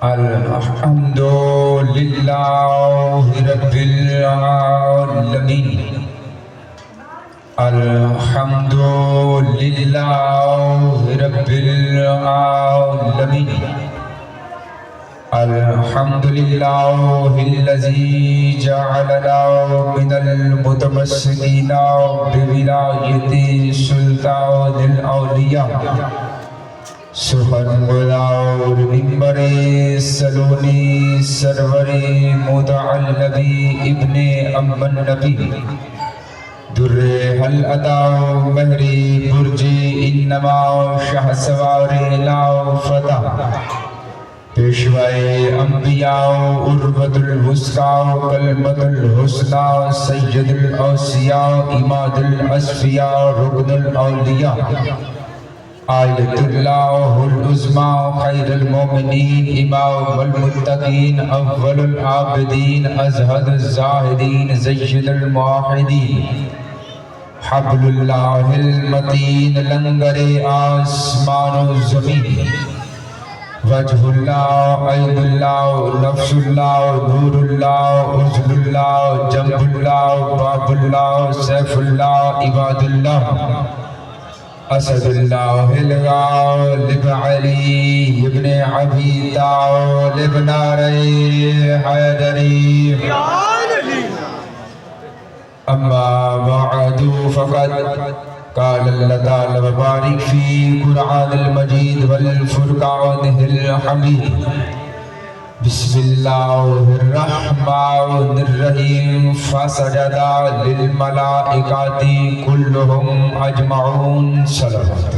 الحمد للہ رب العالمین الحمد للہ رب العالمین الحمد للہ الذی جعلنا من المتمسکین بولایت سلطان الاولیاء سبحان اور منبر سلونی سرور متعلبی ابن ام النبی در حل ادا مہری برجی انما شاہ سوار لا فتح پیشوائے انبیاء عروۃ الوثقیٰ کلمۃ الحسنیٰ سید الاوصیاء اماد الاصفیاء رکن الاولیاء آیت اللہ العظمیٰ خیر المومنین امام المتقین اول العابدین ازہد الزاہدین زید الموحدین حبل اللہ المتین لنگر آسمان و زمین وجہ اللہ عین اللہ نفس اللہ نور اللہ عزل اللہ جنب اللہ باب اللہ سیف اللہ عباد اللہ اسد اللہ الغالب علی ابن ابی طالب نعرہ حیدری اما بعد فقد قال اللہ تعالی وبارک فی قرآن المجید والفرقان الحمید بسم اللہ الرحمن الرحیم فسجد للملائکۃ کلہم اجمعون صلوات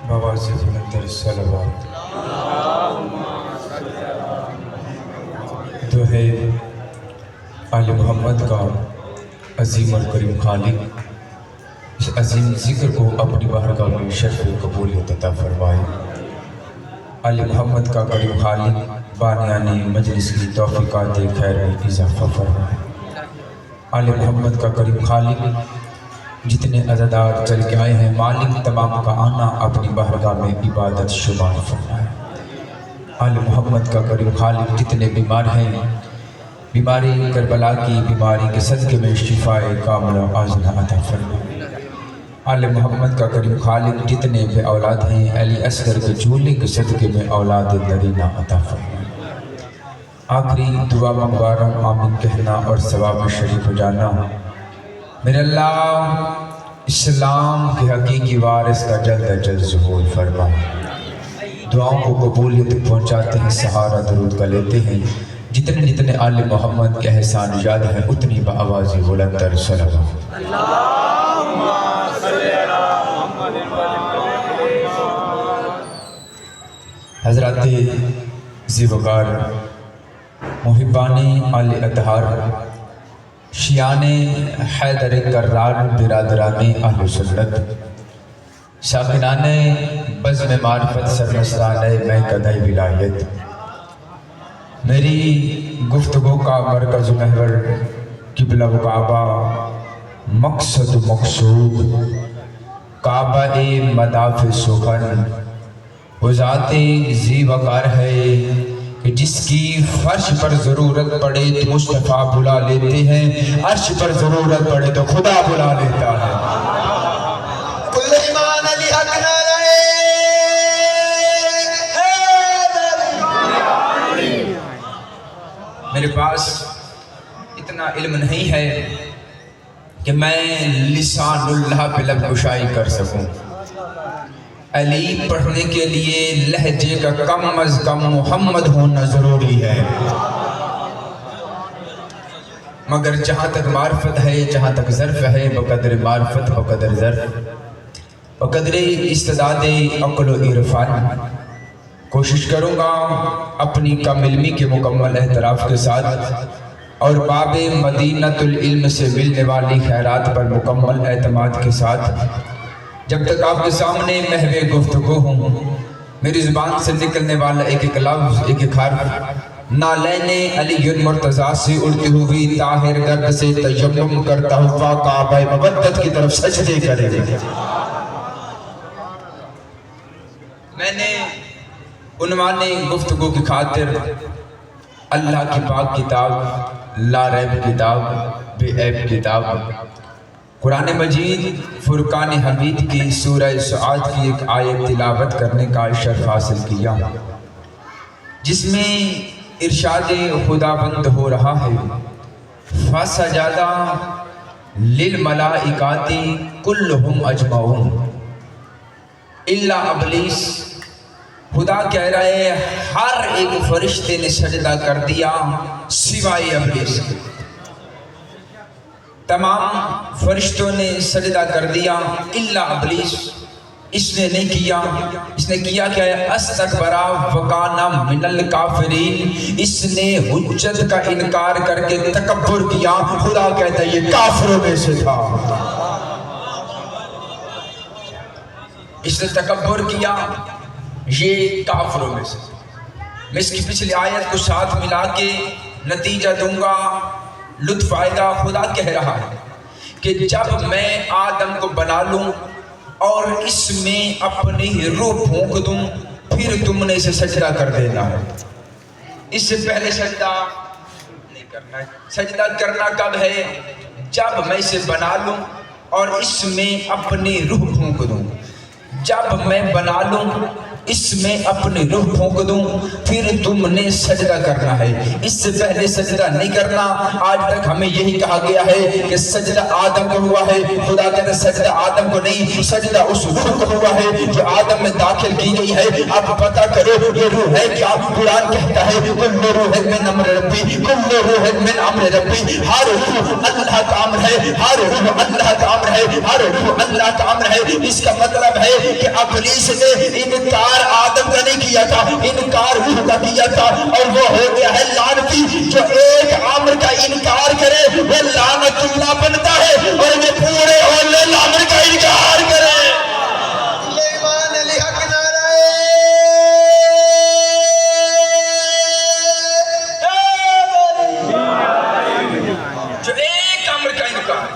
بواز بلندر صلوات دوہے آل محمد کا عظیم اور کریم خالق اس عظیم ذکر کو اپنی بارگاہ میں شرف قبولیت عطا فرمائے۔ آل محمد کا کریم خالق بانیان مجلس کی توفیقات خیر میں اضافہ فرمائے۔ آل محمد کا کریم خالق جتنے عزادار چل کے آئے ہیں مالک تمام کا آنا اپنی بارگاہ میں عبادت شمار فرمائے۔ آل محمد کا کریم خالق جتنے بیمار ہیں بیماری کربلا کی بیماری کے صدقے میں شفاء کاملہ عاجلہ عطا فرمائے۔ آل محمد کا کریم خالق جتنے بے اولاد ہیں علی اصغر کے جھولے کے صدقے میں اولاد نرینہ عطا فرمائے۔ آخری دعا منگوا رہا ہوں آمین کہنا اور ثواب شریف ہو جانا۔ میرے اللہ اسلام کے حقیقی وارث کا جلد از جلد ظہور فرما۔ دعاؤں کو قبولیت پہنچاتے ہیں سہارا درود کا لیتے ہیں۔ جتنے جتنے آل محمد کے احسان یاد ہیں اتنی بآواز بلندر صلوات۔ حضرات ذی وقار محبانی آل اطہار شیعان حیدر کرار برادران اہل سنت ساکنان بزم معرفت سرمستان میکدہ ولایت، میری گفتگو کا مرکز محور قبلہ و کعبہ مقصد و مقصود کعبہ مدافع سخن وہ ذات ذی وقار ہے کہ جس کی فرش پر ضرورت پڑے تو مصطفیٰ بلا لیتے ہیں، عرش پر ضرورت پڑے تو خدا بلا لیتا ہے۔ میرے پاس اتنا علم نہیں ہے کہ میں لسان اللہ پہ لب گشائی کر سکوں. علی پڑھنے کے لیے لہجے کا کم از کم محمد ہونا ضروری ہے. مگر جہاں تک معرفت ہے، جہاں تک ظرف ہے، بقدر معرفت بقدر ظرف، بقدر استعداد عقل و عرفان کوشش کروں گا اپنی کم علمی کے مکمل اعتراف کے ساتھ اور باب مدینۃ العلم سے ملنے والی خیرات پر مکمل اعتماد کے ساتھ، جب تک آپ کے سامنے محو گفتگو ہوں، میری زبان سے نکلنے والا ایک ایک لفظ، ایک ایک حرف نالین علی المرتضیٰ سے اڑتی ہوئی طاہر گرد سے تیمم کرتا ہوا کعبہ مودت کی طرف سجدے کرے. میں نے عنوان گفتگو کی خاطر اللہ کی پاک کتاب، لا ریب کتاب، بے عیب کتاب، قرآن مجید فرقان حمید کی سورہ سعاد کی ایک آیت تلاوت کرنے کا شرف حاصل کیا، جس میں ارشاد خداوند ہو رہا ہے فَسَجَدَ لِلْمَلَائِكَةِ كُلُّهُمْ أَجْمَعُونَ إِلَّا ابلیس. خدا کہہ رہا ہے ہر ایک فرشتے نے سجدہ کر دیا سوائے ابلیس. تمام فرشتوں نے سجدہ کر دیا الا ابلیس. اس نے نہیں کیا. اس نے کیا کیا ہے؟ استکبر وکان من الکافرین. اس نے حجت کا انکار کر کے تکبر کیا. خدا کہتا ہے یہ کافروں میں سے تھا. اس نے تکبر کیا، یہ کافروں میں سے. میں اس کی پچھلی آیت کو ساتھ ملا کے نتیجہ دوں گا، لطف آئے گا. خدا کہہ رہا ہے کہ جب میں آدم کو بنا لوں اور اس میں اپنی روح پھونک دوں پھر تم نے اسے سجدہ کر دینا ہے. اس سے پہلے سجدہ نہیں کرنا ہے. سجدہ کرنا کب ہے؟ جب میں اسے بنا لوں اور اس میں اپنی روح پھونک دوں. جب میں بنا لوں اس میں اپنی روح پھونک دوں پھر تم نے سجدہ کرنا ہے. اس سے پہلے سجدہ نہیں کرنا. آج تک ہمیں یہی کہا گیا ہے کہ سجدہ آدم کو ہوا ہے. خدا کہتا ہے سجدہ آدم کو نہیں، سجدہ اس روح کو ہوا ہے جو آدم میں داخل کی گئی ہے. اب پتہ کرو یہ روح ہے کیا. قرآن کہتا ہے کل روح من امر ربی، کل روح من امر ربی. ہر روح اللہ کا امر ہے، ہر روح اللہ کا امر ہے، ہر روح اللہ کا امر ہے. اس کا مطلب ہے کہ ابلیس نے انکار آدم کا نہیں کیا تھا، انکار روح کا کیا تھا اور وہ ہو گیا ہے لعنتی. جو ایک امر کا انکار کرے وہ لعنت اللہ بنتا ہے اور وہ پورے اولے امر کا انکار کرے. ایمان علی حق نعرہ. جو ایک امر کا انکار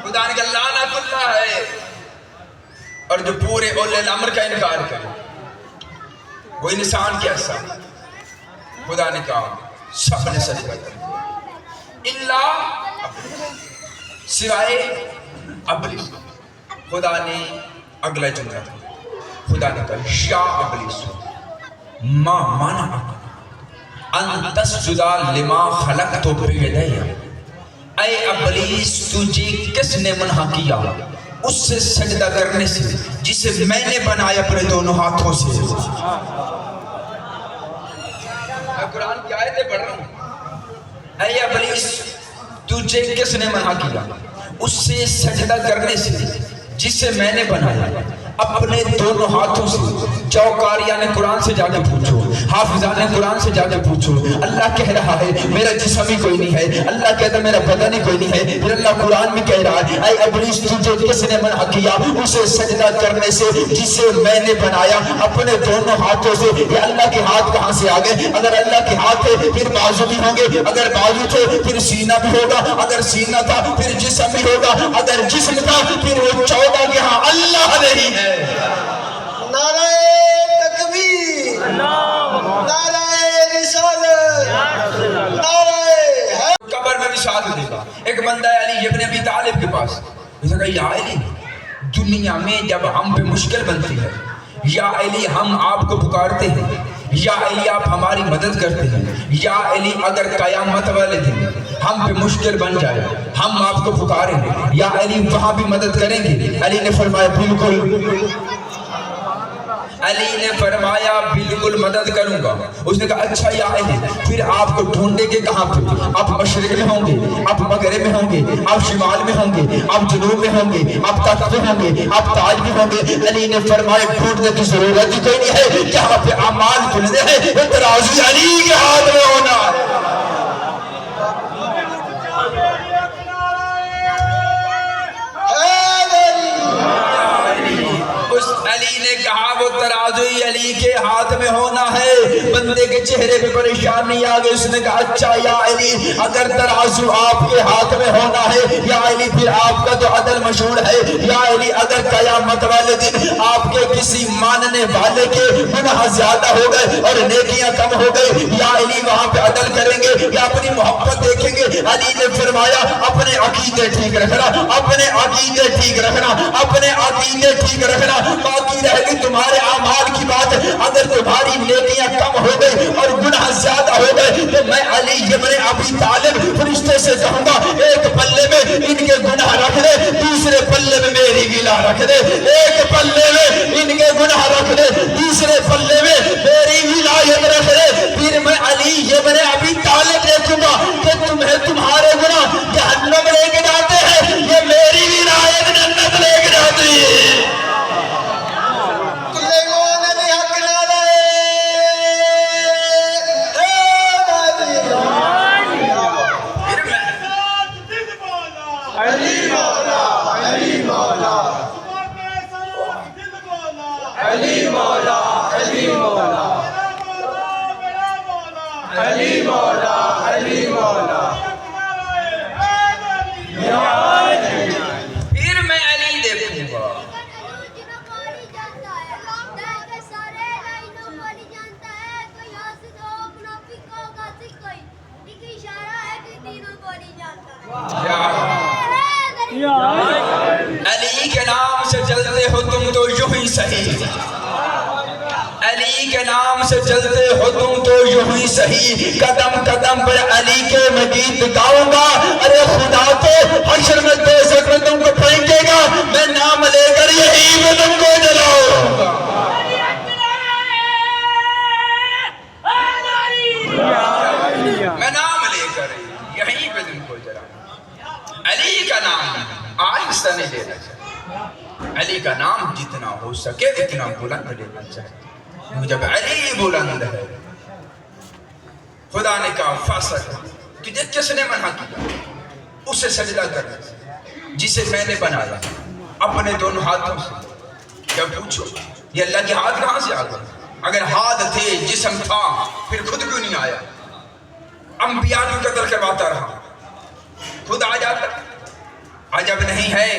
خدا نے کہا لعنت اللہ ہے، اور جو پورے اولے الامر کا انکار کرے وہ انسان کیسا. خدا نے کہا سب نے سجدہ کر دیا الا سوائے ابلیس. خدا نے اگلا جملہ تھا، خدا نے کہا یا ابلیس ما منعک ان تسجد لما خلقت بیدی. اے ابلیس تجھے کس نے منع کیا اس سے سجدہ کرنے سے جسے میں نے بنایا اپنے دونوں ہاتھوں سے. میں قرآن کی آیتیں پڑھ رہا ہوں. اے ابلیس تجھے کس نے منع کیا اس سے سجدہ کرنے سے جسے میں نے بنایا اپنے دونوں ہاتھوں سے. چوکاریاں نے قرآن سے جا کے پوچھو، حافظان نے قرآن سے جا کے پوچھو. اللہ کہہ رہا ہے میرا جسم ہی کوئی نہیں ہے، اللہ کہتا ہے میرا بدن ہی کوئی نہیں ہے. پھر اللہ قرآن میں کہہ رہا ہے اے ابلیس تجھے کس نے منع کیا اسے سجدہ کرنے سے جسے میں نے بنایا اپنے دونوں ہاتھوں سے. یہ اللہ کے ہاتھ کہاں سے آ گئے؟ اگر اللہ کے ہاتھ تھے پھر بازو بھی ہوں گے، اگر بازو تھے پھر سینہ بھی ہوگا، اگر سینہ تھا پھر جسم بھی ہوگا، اگر جسم تھا پھر وہ 14 کے ہاں اللہ نہیں ہے. نعرہ تکبیر، نعرہ رسالت، نعرہ. قبر میں بھی ساتھ دے گا. ایک بندہ ہے علی ابن ابی طالب کے پاس، اس نے کہا یا علی دنیا میں جب ہم پہ مشکل بنتی ہے، یا علی ہم آپ کو پکارتے ہیں یا علی آپ ہماری مدد کرتے ہیں، یا علی اگر قیامت والے دن ہم پہ مشکل بن جائے ہم آپ کو پکاریں گے، یا علی وہاں بھی مدد کریں گے؟ علی نے فرمایا بالکل، علی نے فرمایا بالکل مدد کروں گا۔ اس نے کہا اچھا یا علی پھر آپ کو ڈھونڈے کے کہاں پہ؟ آپ مشرق میں ہوں گے، آپ مغرب میں ہوں گے، آپ شمال میں ہوں گے، آپ جنوب میں ہوں گے، آپ تخت میں ہوں گے، آپ تاج میں ہوں گے۔ علی نے فرمایا ڈھونڈنے کی ضرورت ہی کوئی نہیں ہے، جہاں پہ اعمال کھلنے ہیں وہ ترازو علی کے ہاتھ میں ہونا ہے۔ اس علی نے کہا وہ ترازو علی کے ہاتھ میں ہونا ہے۔ بندے کے چہرے پہ پریشانی آ گئی، اس نے کہا اچھا یا علی اگر ترازو آپ کے ہاتھ میں ہونا ہے یا علی پھر آپ کا تو عدل مشہور ہے، یا علی اگر قیامت والے دن آپ کے کسی ماننے والے کے گناہ زیادہ ہو گئے اور نیکیاں کم ہو گئی، یا علی وہاں پہ عدل کریں گے یا اپنی محبت دیکھیں گے؟ علی نے فرمایا اپنے عقیدے ٹھیک رکھنا، اپنے عقیدے ٹھیک رکھنا، اپنے عقیدے ٹھیک رکھنا، باقی رہ گئی تمہارے اعمال کی بات۔ اگر تمہاری نیکیاں کم ہو گئی اور گناہ زیادہ ہو گئے تو میں علی ابن ابی طالب فرشتے سے کہوں گا ایک پلے میں ان کے گناہ رکھ دے، دوسرے پلے میں میری گلا رکھ دے، ایک پلے میں ان کے گناہ رکھ دے، دوسرے پلے میں میری ولایت رکھ دے۔ پھر میں علی ابن ابی طالب دیکھوں گا کہ تمہیں تمہارے گناہ جہنم لے کے جاتے ہیں، یہ میری ولایت جنت لے کے جاتی ہے۔ پھر میں علی دیکھوں گا علی کے نام سے جلتے ہو تم تو یوں ہی صحیح، علی کے نام سے چلتے ہو تم تو یوں ہی صحیح، قدم قدم پر علی کے میں گیت گاؤں گا۔ ارے خدا تو حشر میں دوزخ میں تم کو پھینکے گا، میں نام لے کر یہی میں تم کو جلاؤں گا۔ میں نام لے کر یہی پہ تم کو جلاؤں گا۔ علی کا نام آہستہ نہیں لینا چاہیے، علی کا نام جتنا ہو سکے اتنا بلند لینا چاہیے۔ جب علی بلند ہے خدا نے کہا فاسق تجھے کس نے منع کیا اسے سجدہ کرنے سے جسے میں نے بنایا اپنے دونوں ہاتھوں سے؟ جب پوچھو یہ اللہ کے ہاتھ کہاں سے آ گئے؟ اگر ہاتھ تھے جسم تھا پھر خود کیوں نہیں آیا؟ انبیاء کو قتل کرواتا رہا، خود آ جاتا۔ عجب نہیں ہے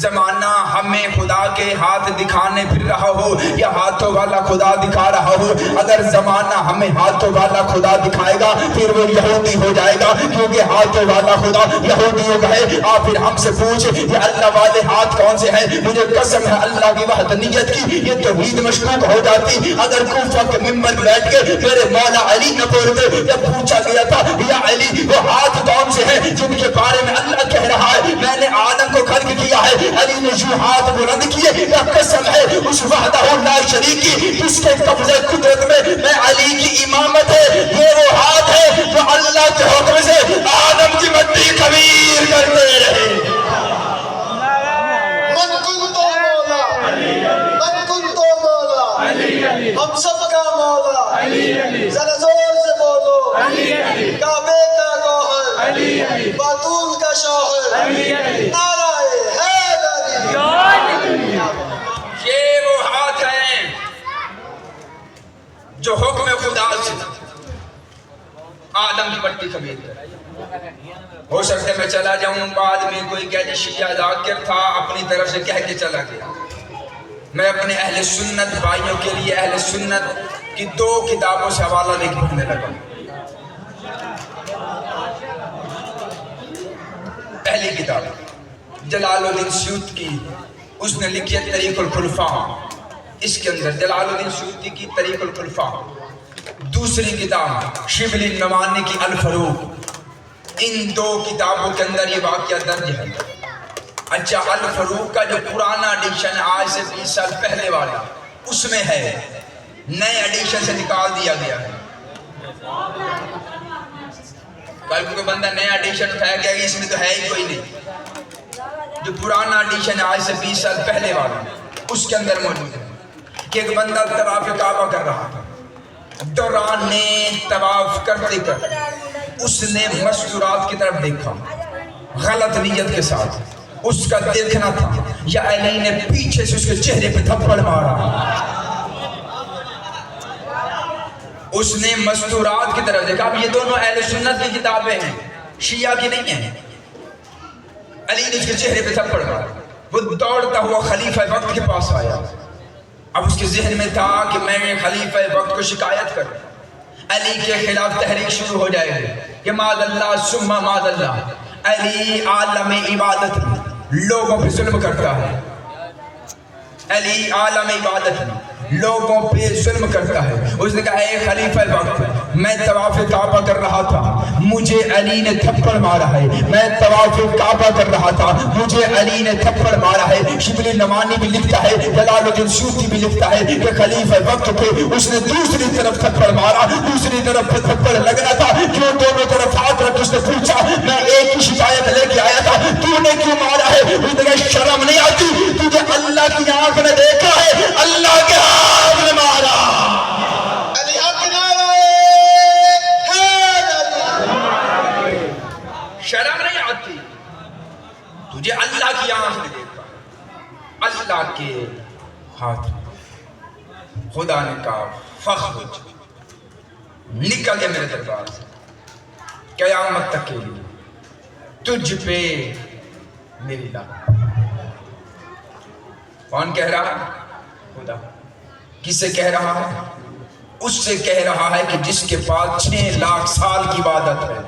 زمانہ ہمیں خدا کے ہاتھ دکھانے پھر رہا ہو یا ہاتھوں والا خدا دکھا رہا ہو۔ اگر زمانہ ہمیں ہاتھوں والا خدا دکھائے گا پھر وہ یہودی ہو جائے گا، کیونکہ ہاتھوں والا خدا یہودیوں کا ہے۔ آپ پھر ہم سے پوچھ یہ اللہ والے ہاتھ کون سے ہیں؟ مجھے قسم ہے اللہ کی وحدانیت کی یہ توحید مشکوک ہو جاتی اگر کوفہ کے ممبر بیٹھ کے میرے مولا علی نہ بولتے۔ جب پوچھا گیا تھا یا علی وہ ہاتھ کون سے ہیں جن کے بارے میں اللہ کہہ رہا ہے میں نے آدم کو خلق کیا ہے، علی نے جو ہاتھ بلند کیے یا قسم ہے اس وحدہ لا شریک کی جس کے قبضے قدرت میں علی کی امامت ہے، یہ وہ ہاتھ ہے جو اللہ کے حکم سے آدم کی مٹی خمیر کرتے رہے۔ من کنتو مولا، من کنتو مولا، ہم سب کا مولا، ذرا زور سے بولو کعبے کا گوہر، باتول کا شوہر، نعرہ حیدری۔ یہ وہ ہاتھ ہیں جو حکم خدا سے آدم کی مٹی خمیر کرے۔ ہو سکتا ہے میں چلا جاؤں بعد میں کوئی کہہ دے شیعہ ذاکر تھا اپنی طرف سے کہہ کے چلا گیا۔ میں اپنے اہل سنت بھائیوں کے لیے اہل سنت کی 2 کتابوں سے حوالہ لے کے پڑھنے لگا۔ پہلی کتاب جلال الدین سیوطی کی، اس نے لکھی ہے طریق الخلفاء۔ اس کے اندر جلال الدین سیوطی کی طریق الخلفاء دوسری کتاب شبلی نمانی کی الفروق، ان دو کتابوں کے اندر یہ واقعہ درج ہے۔ اچھا، الفروق کا جو پرانا ایڈیشن آج سے 20 سال پہلے والا، اس میں ہے، نئے ایڈیشن سے نکال دیا گیا ہے۔ کل کوئی بندہ نیا ایڈیشن اٹھایا گیا کہ اس میں تو ہے ہی کوئی نہیں۔ جو پرانا ایڈیشن آج سے 20 سال پہلے والا، اس کے اندر موجود ہے کہ ایک بندہ طواف کعبہ کر رہا تھا، دوران طواف کرتے کرتے اس نے مستورات کی طرف دیکھا غلط نیت کے ساتھ۔ اس کا دیکھنا تھا یا علی نے پیچھے سے اس کے چہرے پہ تھپڑ مارا۔ اس نے مستورات کی طرف دیکھا۔ اب یہ دونوں اہل سنت کی کتابیں ہیں، شیعہ کی نہیں ہیں۔ علی نے اس کے چہرے پہ تھپڑ مارا۔ وہ دوڑتا ہوا خلیفہ وقت کے پاس آیا۔ اب اس کے ذہن میں تھا کہ میں خلیفہ وقت کو شکایت کروں، علی کے خلاف تحریک شروع ہو جائے گی کہ معاذ اللہ ثم معاذ اللہ، علی عالم عبادت میں لوگوں پہ ظلم کرتا ہے، علی عالم عبادت میں لوگوں پہ ظلم کرتا ہے۔ اس نے کہا اے خلیفہ وقت، میں طواف کعبہ کر رہا تھا، مجھے علی نے تھپڑ مارا ہے۔ میں طواف کعبہ کر رہا تھا، مجھے علی نے تھپڑ مارا ہے۔ شبلی نمانی بھی لکھتا ہے، جلال الدین سیوطی بھی لکھتا ہے کہ خلیفہ وقت پہ اس نے دوسری طرف تھپڑ مارا، دوسری طرف پہ تھپڑ لگنا تھا۔ کیوں دونوں طرف ہاتھ رکھ اس نے پوچھا، میں ایک ہی شکایت لے کے آیا تھا، تو نے کیوں مارا ہے؟ اس نے کہا شرم نہیں آتی؟ تجھے اللہ کی آنکھ نے دیکھا ہے، اللہ کے آپ نے مارا۔ علی حق نعرہ حیدر۔ شرم نہیں آتی؟ تجھے اللہ کی آنکھ نے دیکھا، اللہ کے ہاتھ۔ خدا نے کہا فخر نکل گئے میرے دربار سے، قیامت تک کے لیے تجھ پہ میری لعنت۔ کون کہہ رہا ہے؟ خدا۔ کس سے کہہ رہا ہے؟ اس سے کہہ رہا ہے کہ جس کے پاس 6 لاکھ سال کی عبادت ہے۔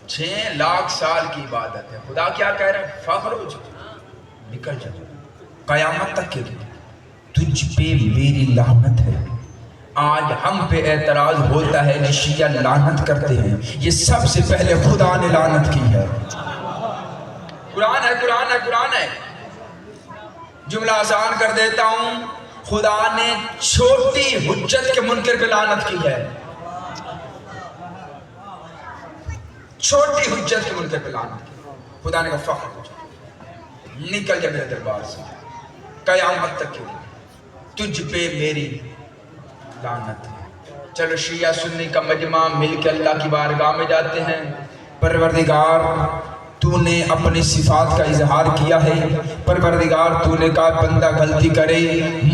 6 لاکھ سال کی عبادت ہے۔ خدا کیا کہہ رہا ہے؟ فخر نکل جا، قیامت تک کے لیے تجھ پہ میری لعنت ہے۔ آج ہم پہ اعتراض ہوتا ہے کہ شیعہ لعنت کرتے ہیں، یہ سب سے پہلے خدا نے لعنت کی ہے۔ قرآن ہے، قرآن ہے، قرآن ہے۔ جملہ آسان کر دیتا ہوں، خدا نے چھوٹی حجت کے منکر پہ لعنت کی ہے۔ چھوٹی حجت کے منکر پہ لعنت کی۔ خدا نے کہا فخر ہو جا، نکل جا میرے دربار سے، قیامت تک کے لیے تجھ پہ میری لعنت ہے۔ چلو شیعہ سنی کا مجمع مل کے اللہ کی بارگاہ میں جاتے ہیں۔ پروردگار تو نے اپنی صفات کا اظہار کیا ہے، پروردگار تو نے کہا بندہ غلطی کرے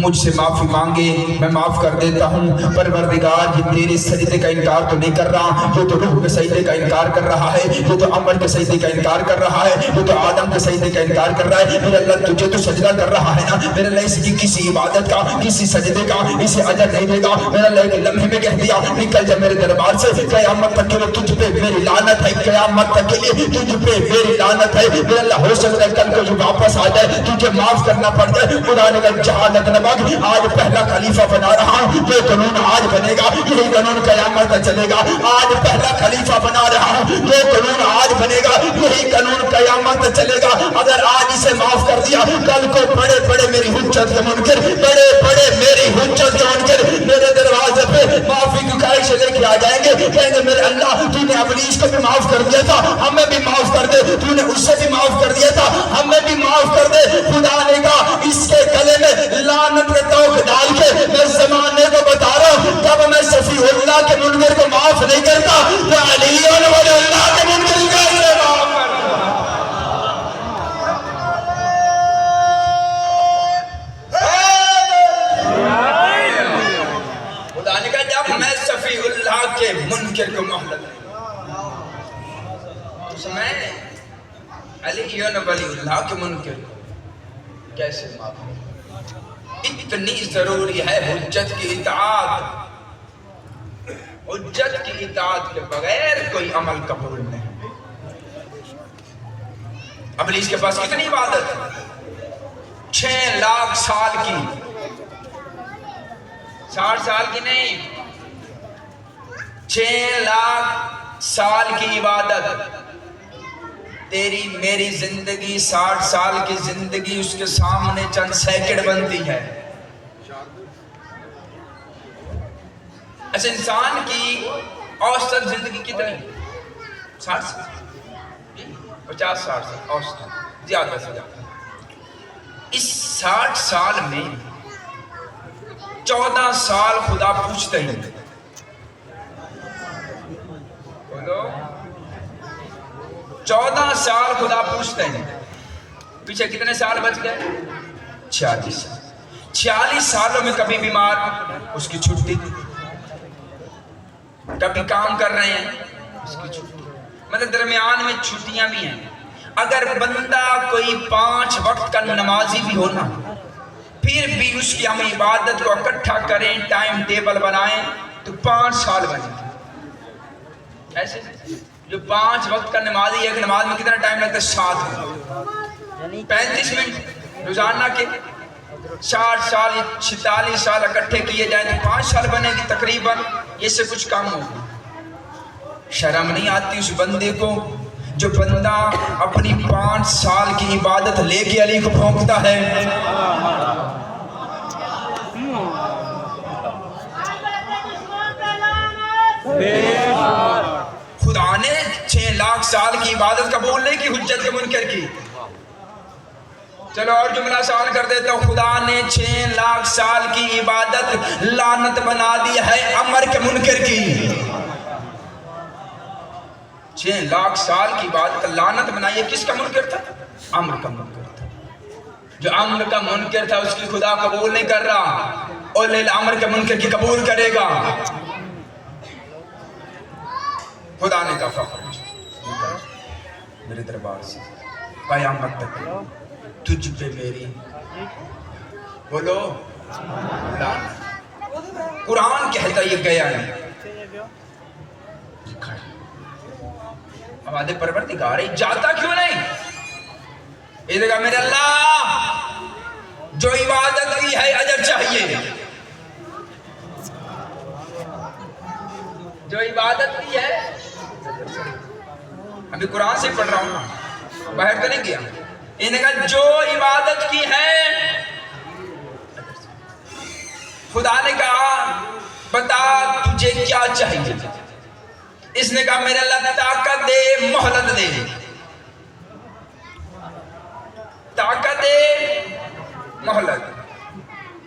مجھ سے معافی مانگے میں معاف کر دیتا ہوں۔ پروردگار یہ تیرے سجدے کا انکار تو نہیں کر رہا، یہ تو روح کے سجدے کا انکار کر رہا ہے، یہ تو عمر کے سجدے کا انکار کر رہا ہے، یہ تو آدم کے سجدے کا انکار کر رہا ہے۔ میرے اللہ تجھے تو سجدہ کر رہا ہے نا، میرے اللہ اس کی کسی عبادت کا کسی سجدے کا اسے اجر نہیں دے گا۔ میرے اللہ ایک لمحے میں کہہ دیا نکل جا میرے دربار سے، قیامت تک کے لیے تجھ پہ میری لعنت ہے، قیامت تک کے لیے تجھ پہ میری لعنت ہے۔ میرے اللہ ہو سکتا ہے کل کو جو واپس آ جائے تجھے معاف کرنا پڑ جائے۔ خدا نے کہا جہالت نمک آج پہلا خلیفہ بنا رہا ہوں، یہ قانون آج بنے گا، یہی قانون قیامت تک چلے گا۔ آج پہلا خلیفہ بنا رہا ہوں، یہ قانون آج بنے گا، یہی قانون قیامت تک چلے گا۔ اگر آج اسے معاف کر دیا کل کو بڑے بڑے میری حجت کے منکر، بڑے بڑے میری حجت کے منکر میرے دروازے پہ معافی کی خواہش لے کے آ جائیں گے، کہیں گے میرے اللہ تو نے ابلیس کو بھی معاف کر دیا تھا، ہمیں بھی معاف کر دے، تو نے اس سے بھی معاف کر دیا تھا، ہمیں بھی معاف کر دے۔ خدا نے کہا اس کے گلے میں لعنت کا توق ڈال کے میں زمانے کو بتا رہا ہوں، جب میں صفی اللہ کے منکر کو معاف نہیں کرتا تو علی ولی اللہ کے منکر کو کیسے معاف کرتا؟ خدا نے کہا جب میں صفی اللہ کے منکر کو مہلت میں علی ولی اللہ کے منکر کیسے معاف کریں؟ اتنی ضروری ہے حجت کی اطاعت۔ حجت کی اطاعت کے بغیر کوئی عمل قبول نہیں۔ ابلیس کے پاس کتنی عبادت ہے؟ 6 لاکھ سال کی 60 سال کی نہیں، 6 لاکھ سال کی عبادت. تیری میری زندگی 60 سال کی زندگی اس کے سامنے چند سیکنڈ بنتی ہے. اچھا انسان کی اوسط زندگی کتنی؟ 60 سال، 50-60 سال اوسط، زیادہ سے زیادہ. اس 60 سال میں 14 سال خدا پوچھتے ہیں. بولو 14 سال خدا پوچھتے ہیں. پیچھے کتنے سال بچ گئے؟ 46 سال. 46 سالوں میں کبھی بیمار اس کی چھٹی، کبھی کام کر رہے ہیں اس کی چھٹی، مطلب درمیان میں چھٹیاں بھی ہیں. اگر بندہ کوئی 5 وقت کا نمازی بھی ہونا، پھر بھی اس کی ہم عبادت کو اکٹھا کریں، ٹائم ٹیبل بنائیں تو 5 سال بنے. ایسے جو 5 وقت کا نمازی، ایک نماز میں کتنا ٹائم لگتا ہے؟ 7 منٹ، 35 منٹ روزانہ کے. 60 سال 46 سال اکٹھے کیے جائیں تو 5 سال بنے گی تقریباً. یہ سے کچھ کم ہوگا. شرم نہیں آتی اس بندے کو جو بندہ اپنی 5 سال کی عبادت لے کے علی کو پھونکتا ہے؟ خدا نے 6 لاکھ سال کی عبادت قبول نہیں کی، حجت کے منکر کی. چلو اور جملہ سوال کر دیتا ہوں. خدا نے 6 لاکھ سال کی عبادت لعنت بنا دی ہے امر کے منکر کی. 6 لاکھ سال کی عبادت لعنت بنائی ہے. کس کا منکر تھا؟ امر کا منکر تھا. جو امر کا منکر تھا اس کی خدا قبول نہیں کر رہا، اور امر کے منکر کی قبول کرے گا. خدا نے کہا فخر میرے دربار سے قیامت تک تجھ پہ میری، بولو قرآن کہتا یہ گیا نہیں. اب آدھے پروردگار ہے جاتا کیوں نہیں؟ یہ دیکھا میرے اللہ جو عبادت کی ہے اجر چاہیے، جو عبادت کی ہے. ابھی قرآن سے پڑھ رہا ہوں، باہر تو نہیں گیا. انہوں نے کہا جو عبادت کی ہے، خدا نے کہا بتا تجھے کیا چاہیے. اس نے کہا میرے اللہ طاقت دے، مہلت دے. طاقت دے، مہلت.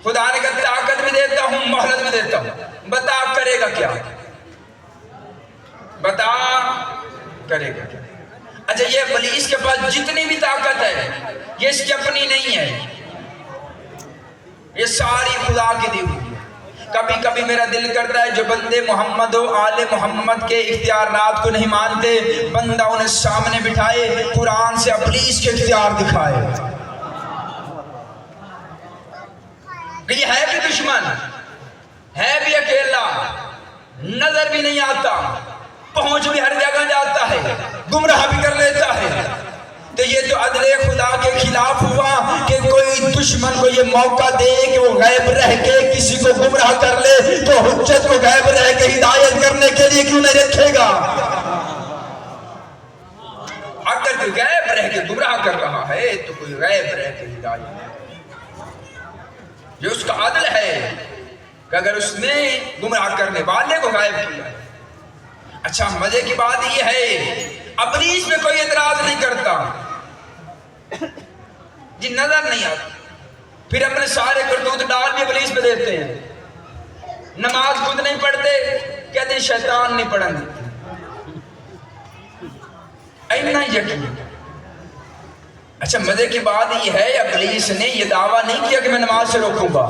خدا نے کہا طاقت بھی دیتا ہوں، مہلت بھی دیتا ہوں، بتا کرے گا کیا؟ بتا کرے گا کیا؟ اچھا یہ ابلیس کے پاس جتنی بھی طاقت ہے یہ اس کی اپنی نہیں ہے، یہ ساری خدا کی دی ہوئی ہے. کبھی کبھی میرا دل کرتا ہے جو بندے محمد و آل محمد کے اختیارات کو نہیں مانتے، بندہ انہیں سامنے بٹھائے قرآن سے ابلیس کے اختیار دکھائے. یہ ہے بھی دشمن، ہے بھی اکیلا، نظر بھی نہیں آتا، پہنچ بھی ہر جگہ جاتا ہے، گمراہ بھی کر لیتا ہے. تو یہ تو عدل خدا کے خلاف ہوا کہ کوئی دشمن کو یہ موقع دے کہ وہ غیب رہ کے کسی کو گمراہ کر لے، تو حجت کو غیب رہ کے ہدایت کرنے کے لیے کیوں نہیں رکھے گا؟ اگر کوئی غیب رہ کے گمراہ کر رہا ہے تو کوئی غیب رہ کے ہدایت، یہ اس کا عدل ہے کہ اگر اس نے گمراہ کرنے والے کو غائب کیا. اچھا مزے کی بات یہ ہے ابلیس میں کوئی اعتراض نہیں کرتا جی، نظر نہیں آتا، پھر اپنے سارے کرتوت ڈال بھی ابلیس پہ دیتے ہیں. نماز خود نہیں پڑھتے، کہتے ہیں شیطان نہیں پڑھن دیتے. اینا یقین. اچھا مزے کی بات یہ ہے ابلیس نے یہ دعویٰ نہیں کیا کہ میں نماز سے روکوں گا،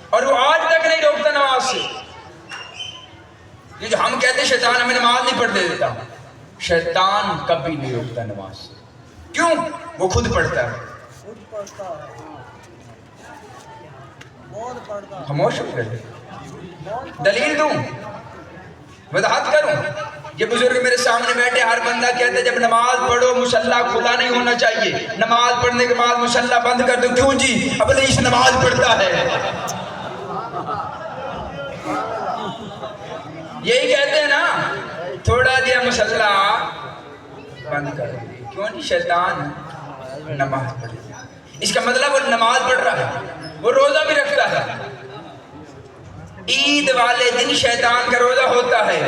اور وہ آج تک نہیں روکتا نماز سے. یہ جو ہم کہتے ہیں شیطان ہمیں نماز نہیں پڑھنے دیتا، شیطان کبھی نہیں روکتا نماز سے. کیوں؟ وہ خود پڑھتا ہے. خاموش ہو گئے. دلیل دوں، وضاحت کروں. یہ بزرگ میرے سامنے بیٹھے، ہر بندہ کہتا ہے جب نماز پڑھو مصلی کھلا نہیں ہونا چاہیے، نماز پڑھنے کے بعد مصلی بند کر دو. کیوں جی؟ ابلیس نماز پڑھتا ہے. یہی کہتے ہیں نا تھوڑا دیا مسلح بند کر دے. کیوں نہیں؟ شیطان نماز پڑھ. اس کا مطلب وہ نماز پڑھ رہا ہے, وہ روزہ بھی رکھتا ہے. عید والے دن شیطان کا روزہ ہوتا ہے,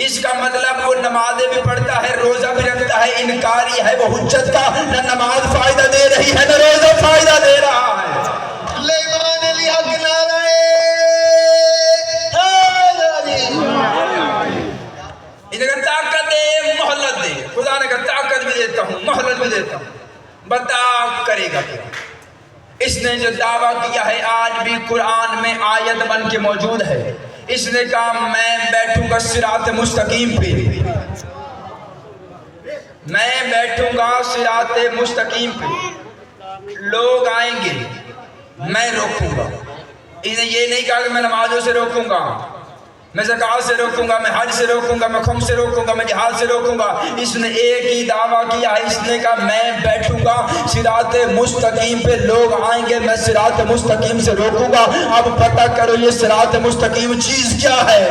اس کا مطلب وہ نمازیں بھی پڑھتا ہے, روزہ بھی رکھتا ہے. انکاری ہے وہ حجت کا, نہ نماز فائدہ دے رہی ہے نہ روزہ فائدہ دے رہا ہے. سلیمان علی حق نعرہ حیدری. اگر طاقت دے مہلت دے, خدا نے کہا طاقت بھی دیتا ہوں مہلت بھی دیتا ہوں, بتا کرے گا کیا. اس نے جو دعویٰ کیا ہے آج بھی قرآن میں آیت بن کے موجود ہے. اس نے کہا میں بیٹھوں گا صراط مستقیم پہ, میں بیٹھوں گا صراط مستقیم پہ, لوگ آئیں گے میں روکوں گا. اس نے یہ نہیں کہا کہ میں نمازوں سے روکوں گا, میں زکوٰۃ سے روکوں گا, میں حج سے روکوں گا, میں خمس سے روکوں گا, میں جہاد سے روکوں گا. اس نے ایک ہی دعویٰ کیا ہے, اس نے کہا میں بیٹھوں گا صراط مستقیم پہ, لوگ آئیں گے میں صراط مستقیم سے روکوں گا. اب پتہ کرو یہ صراط مستقیم چیز کیا ہے.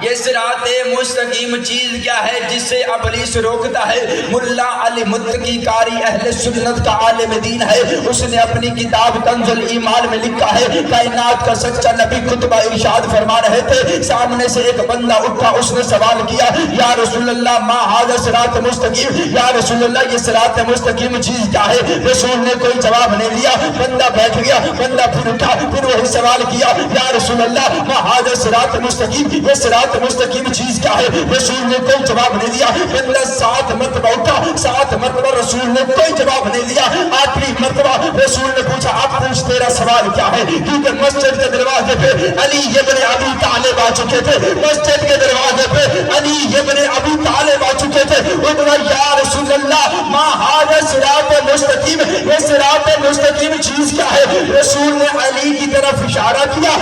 یہ صراط مستقیم چیز کیا ہے جس سے ابلیس روکتا ہے؟ ملا علی متقی قاری اہل سنت کا عالم دین ہے. اس نے اپنی کتاب کنز الایمان میں لکھا ہے کائنات کا سچا نبی خطبہ ارشاد فرما رہے تھے, سامنے سے ایک بندہ اٹھا, اس نے سوال کیا یا رسول اللہ ما ھذا صراط مستقیم, یا رسول اللہ یہ صراط مستقیم چیز کیا ہے؟ رسول نے کوئی جواب نہیں دیا. بندہ بیٹھ گیا, بندہ پھر اٹھا, پھر وہی سوال کیا یا رسول اللہ ما ھذا صراط مستقیم, یہ صراط مستقیم چیز کیا ہے؟ رسول نے کوئی جواب نہیں دیا. بندہ 7 مرتبہ اٹھا, 7 مرتبہ رسول نے کوئی جواب نہیں دیا. آخری مرتبہ رسول نے پوچھا اب پوچھ تیرا سوال کیا ہے, کیونکہ مسجد کے دروازے پہ علی ابن ابی طالب آ چکے تھے, مسجد کے دروازے پہ علی ابن ابی طالب آ چکے تھے. وہ بولا یا رسول اللہ ما ھذا صراط مستقیم, یہ صراط مستقیم چیز کیا ہے؟ رسول نے علی کی طرف اشارہ کیا,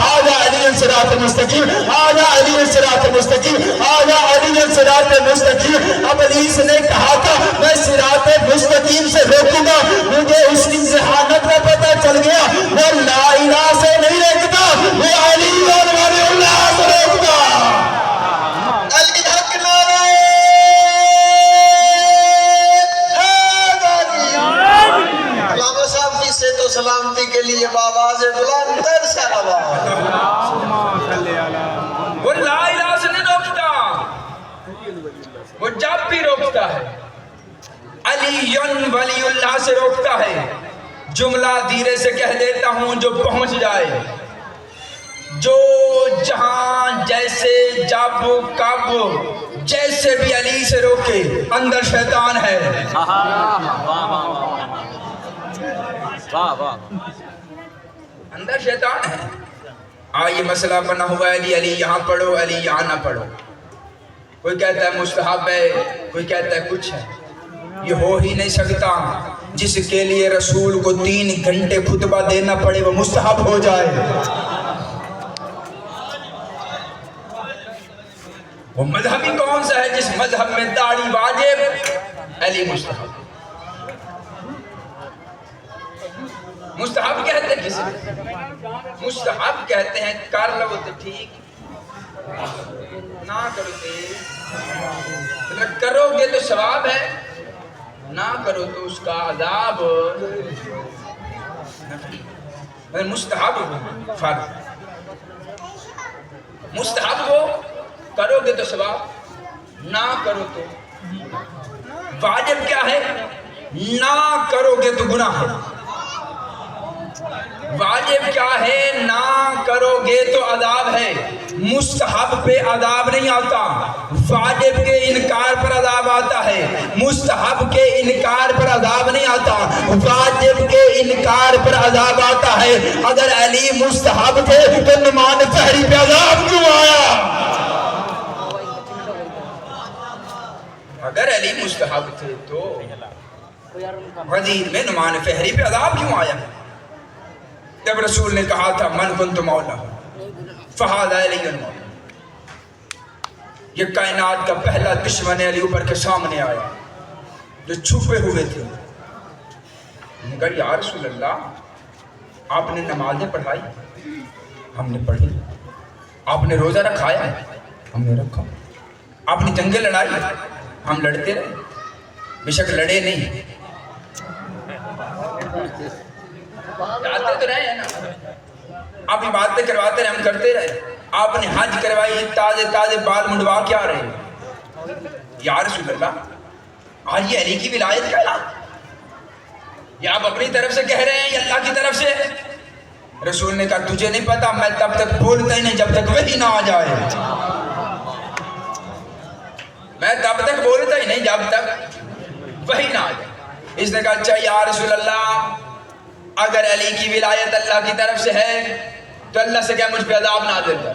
ھذا علی صراط مستقیم, ھذا علی صراط مستقیم, ھذا علی صراط مستقیم. ابلیس نے کہا تھا میں صراط مستقیم سے روکوں گا, مجھے اس کی ذہانت میں پتہ چل گیا وہ لا الہ سے نہیں روکتا, وہ علی اور ولی اللہ سے روکتا. علی حق نعرہ حیدری. علامہ صاحب کی صحت و سلامتی کے لیے بآواز بلند تر صلوات. وہ لا الہ سے نہیں روکتا, وہ جب بھی روکتا ہے علی ولی اللہ سے روکتا ہے. جملہ دھیرے سے کہہ دیتا ہوں جو پہنچ جائے, جو جہاں جیسے جب کب جیسے بھی علی سے روکے اندر شیطان ہے. اندر شیطان ہے. یہ مسئلہ بنا ہوا ہے علی علی یہاں پڑھو علی یہاں نہ پڑھو, کوئی کہتا ہے مستحب ہے, کوئی کہتا ہے کچھ ہے. یہ ہو ہی نہیں سکتا. جس کے لیے رسول کو 3 گھنٹے خطبہ دینا پڑے وہ مستحب ہو جائے. وہ مذہبی کون سا ہے جس مذہب میں داڑھی واجب علی مستحب. مستحب کہتے ہیں کسی مستحب کہتے ہیں کر لو تو ٹھیک, نہ کرو تو کرو گے تو ثواب ہے, نہ کرو تو اس کا عذاب. مستحب فرض, مستحب ہو کرو گے تو ثواب, نہ کرو تو. واجب کیا ہے؟ نہ کرو گے تو گناہ ہے. واجب کیا ہے؟ نہ کرو گے تو عذاب ہے. مستحب پہ عذاب نہیں آتا, واجب کے انکار پر عذاب آتا ہے. مستحب کے انکار پر عذاب نہیں آتا, واجب کے انکار پر عذاب آتا ہے. اگر علی مستحب تھے تو نعمان فہری پہ عذاب کیوں آیا؟ اگر علی مستحب تھے تو غدیر میں نعمان فہری پہ عذاب کیوں آیا؟ جب رسول نے کہا تھا من کنت مولا فہذا علی المولا, یہ کائنات کا پہلا دشمن علی اوپر کے سامنے آیا جو چھپے ہوئے تھے. انہوں نے کہا یا رسول اللہ آپ نے نمازیں پڑھائی, ہم نے پڑھی. آپ نے روزہ رکھا ہے؟ ہم نے رکھا. آپ نے جنگیں لڑائی؟ ہم لڑتے رہے. بے شک لڑے نہیں، جاتے تو رہے ہیں نا. آپ عبادتیں کرواتے رہے، ہم کرتے رہے. آپ نے حج کروائی، تازے تازے بال منڈوا کے آ رہے ہیں. یا رسول اللہ، آج یہ علی کی ولایت کا اعلان، یا آپ اپنی طرف سے کہہ رہے ہیں یا اللہ کی طرف سے؟ رسول نے کہا تجھے نہیں پتا، میں تب تک بولتا ہی نہیں جب تک وحی نہ آ جائے. میں تب تک بولتا ہی نہیں جب تک وحی نہ آ جائے. اس نے کہا اچھا یا رسول اللہ، اگر علی کی ولایت اللہ کی طرف سے ہے تو اللہ سے کہہ مجھ پہ عذاب نازل کر.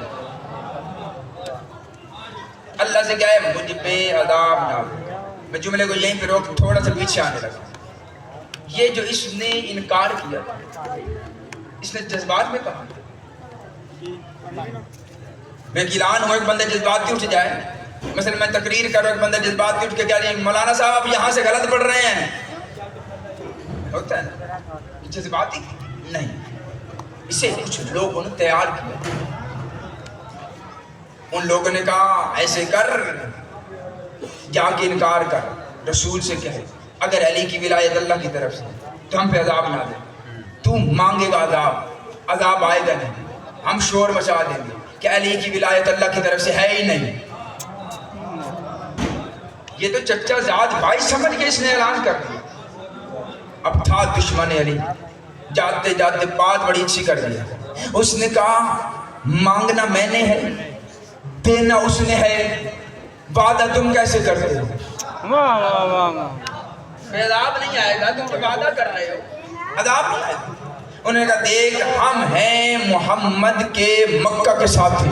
اللہ سے کہے مجھ پہ عذاب نازل کر. میں جملے کو یہیں پہ روک تھوڑا سا پیچھے آنے لگا. یہ جو اس نے انکار کیا، اس نے جذبات میں کہا. میں اعلان ہوں، ایک بندہ جذباتی اٹھ جائے، مثلا میں تقریر کروں، ایک بندہ جذباتی اٹھ کے کہہ رہے ہیں مولانا صاحب آپ یہاں سے غلط پڑھ رہے ہیں، ہوتا ہے نا؟ جذباتی نہیں. اسے کچھ لوگوں نے تیار کیا. ان لوگوں نے کہا ایسے کر، جا کے انکار کر، رسول سے کہے اگر علی کی ولایت اللہ کی طرف سے تو ہم پہ عذاب نہ دے. تو مانگے گا عذاب آئے گا نہیں. ہم شور مچا دیں گے کہ علی کی ولایت اللہ کی طرف سے ہے ہی نہیں. یہ تو چچا زاد بھائی سمجھ کے اس نے اعلان کر دیا. اب تھا دشمن علی، جاتے جاتے بات بڑی اچھی کر دیا. اس نے کہا مانگنا میں نے ہے، دینا اس نے ہے، وعدہ تم کیسے کرتے ہو؟ عذاب نہیں آئے گا، تم تو وعدہ کر رہے ہو، عذاب نہیں آئے گا. انہوں نے کہا دیکھ ہم ہیں محمد کے مکہ کے ساتھی،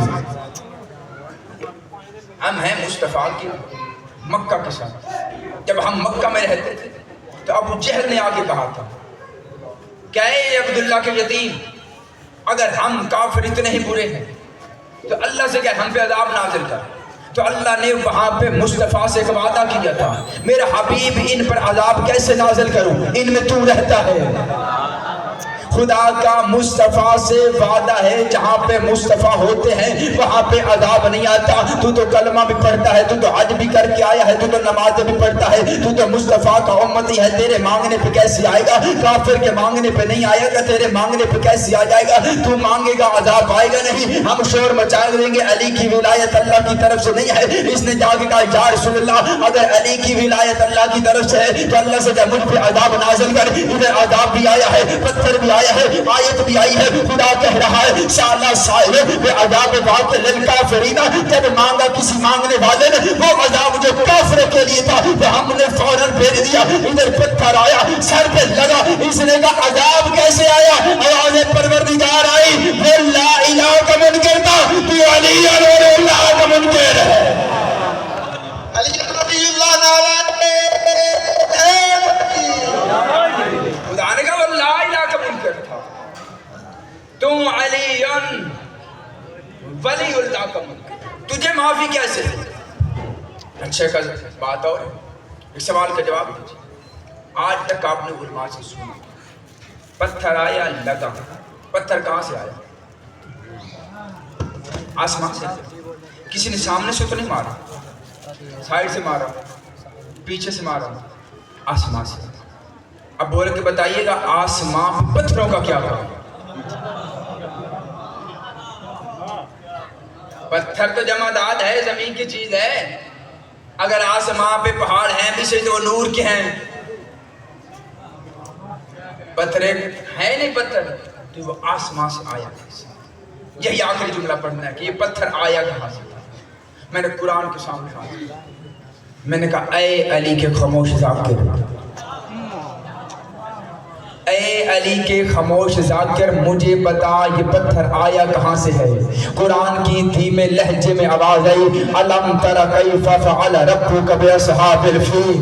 ہم ہیں مصطفیٰ کے مکہ کے ساتھ. جب ہم مکہ میں رہتے تھے تو ابو جہل نے آگے کہا تھا کہ اے عبداللہ کے یتیم، اگر ہم کافر اتنے ہی برے ہیں تو اللہ سے کہ ہم پہ عذاب نازل کر. تو اللہ نے وہاں پہ مصطفیٰ سے ایک وعدہ کیا تھا، میرا حبیب ان پر عذاب کیسے نازل کروں، ان میں تو رہتا ہے. خدا کا مصطفیٰ سے وعدہ ہے جہاں پہ مصطفیٰ ہوتے ہیں وہاں پہ عذاب نہیں آتا. تو کلمہ بھی پڑھتا ہے، تو حج بھی کر کے آیا ہے، تو نماز بھی پڑھتا ہے، تو مصطفیٰ کا امتی ہے. تیرے مانگنے پہ کیسے آئے گا؟ کافر کے مانگنے پہ نہیں آئے گا، تیرے مانگنے پہ کیسے آ جائے گا؟ تو مانگے گا عذاب آئے گا نہیں. ہم شور مچا دیں گے علی کی ولایت اللہ کی طرف سے نہیں ہے. اس نے جا کے کہا یا رسول اللہ، اگر علی کی ولایت اللہ کی طرف سے ہے تو اللہ سے جب مجھ پہ عذاب نازل کر. ادھر عذاب بھی آیا ہے، پتھر بھی آیا ہے، آیت بھی آئی ہے. خدا کہہ رہا ہے سالہ صاحب عذاب واقع للکافرین. جب مانگا کسی مانگنے والے نے وہ عذاب جو کافر کے لیے تھا تو ہم نے فوراً بھیج دیا. ادھر پتھر آیا، سر پہ لگا. اس نے کہا عذاب کیسے آیا؟ آواز پروردگار آئی، وہ لا الہ کا منکر تھا، تو علی اللہ کا منکر ہے. علی رضی اللہ نعرہ خدا نے کہا وہ لا الہ کا منکر تھا، تم علی ولی اللہ کا منکر، تجھے معافی کیسے؟ اچھا کا بات اور ایک سوال کا جواب دیجیے. آج تک آپ نے علماء سے سنا پتھر آیا لگا، پتھر کہاں سے آیا؟ آسمان سے. کسی نے سامنے سے تو نہیں مارا، سائڈ سے مارا، پیچھے سے مارا، آسمان سے. اب بول کے بتائیے گا آسمان پتھروں کا کیا کام؟ پتھر تو جمادات ہے، زمین کی چیز ہے. اگر آسمان پہ پہاڑ ہیں بھی سے تو نور کے ہیں. پتھر ہے نہیں، پتھر تو وہ آسمان سے آیا کیسے؟ یہی آخری جملہ پڑھنا ہے کہ یہ پتھر آیا کہاں سے تھا. میں نے قرآن کے سامنے کہا، میں نے کہا اے علی کے خاموش ذاکر، اے علی کے خاموش ذاکر مجھے بتا یہ پتھر آیا کہاں سے ہے؟ قرآن کی دھیمے لہجے میں آواز آئی، الم تر کیف فعل ربک باصحاب الفیل.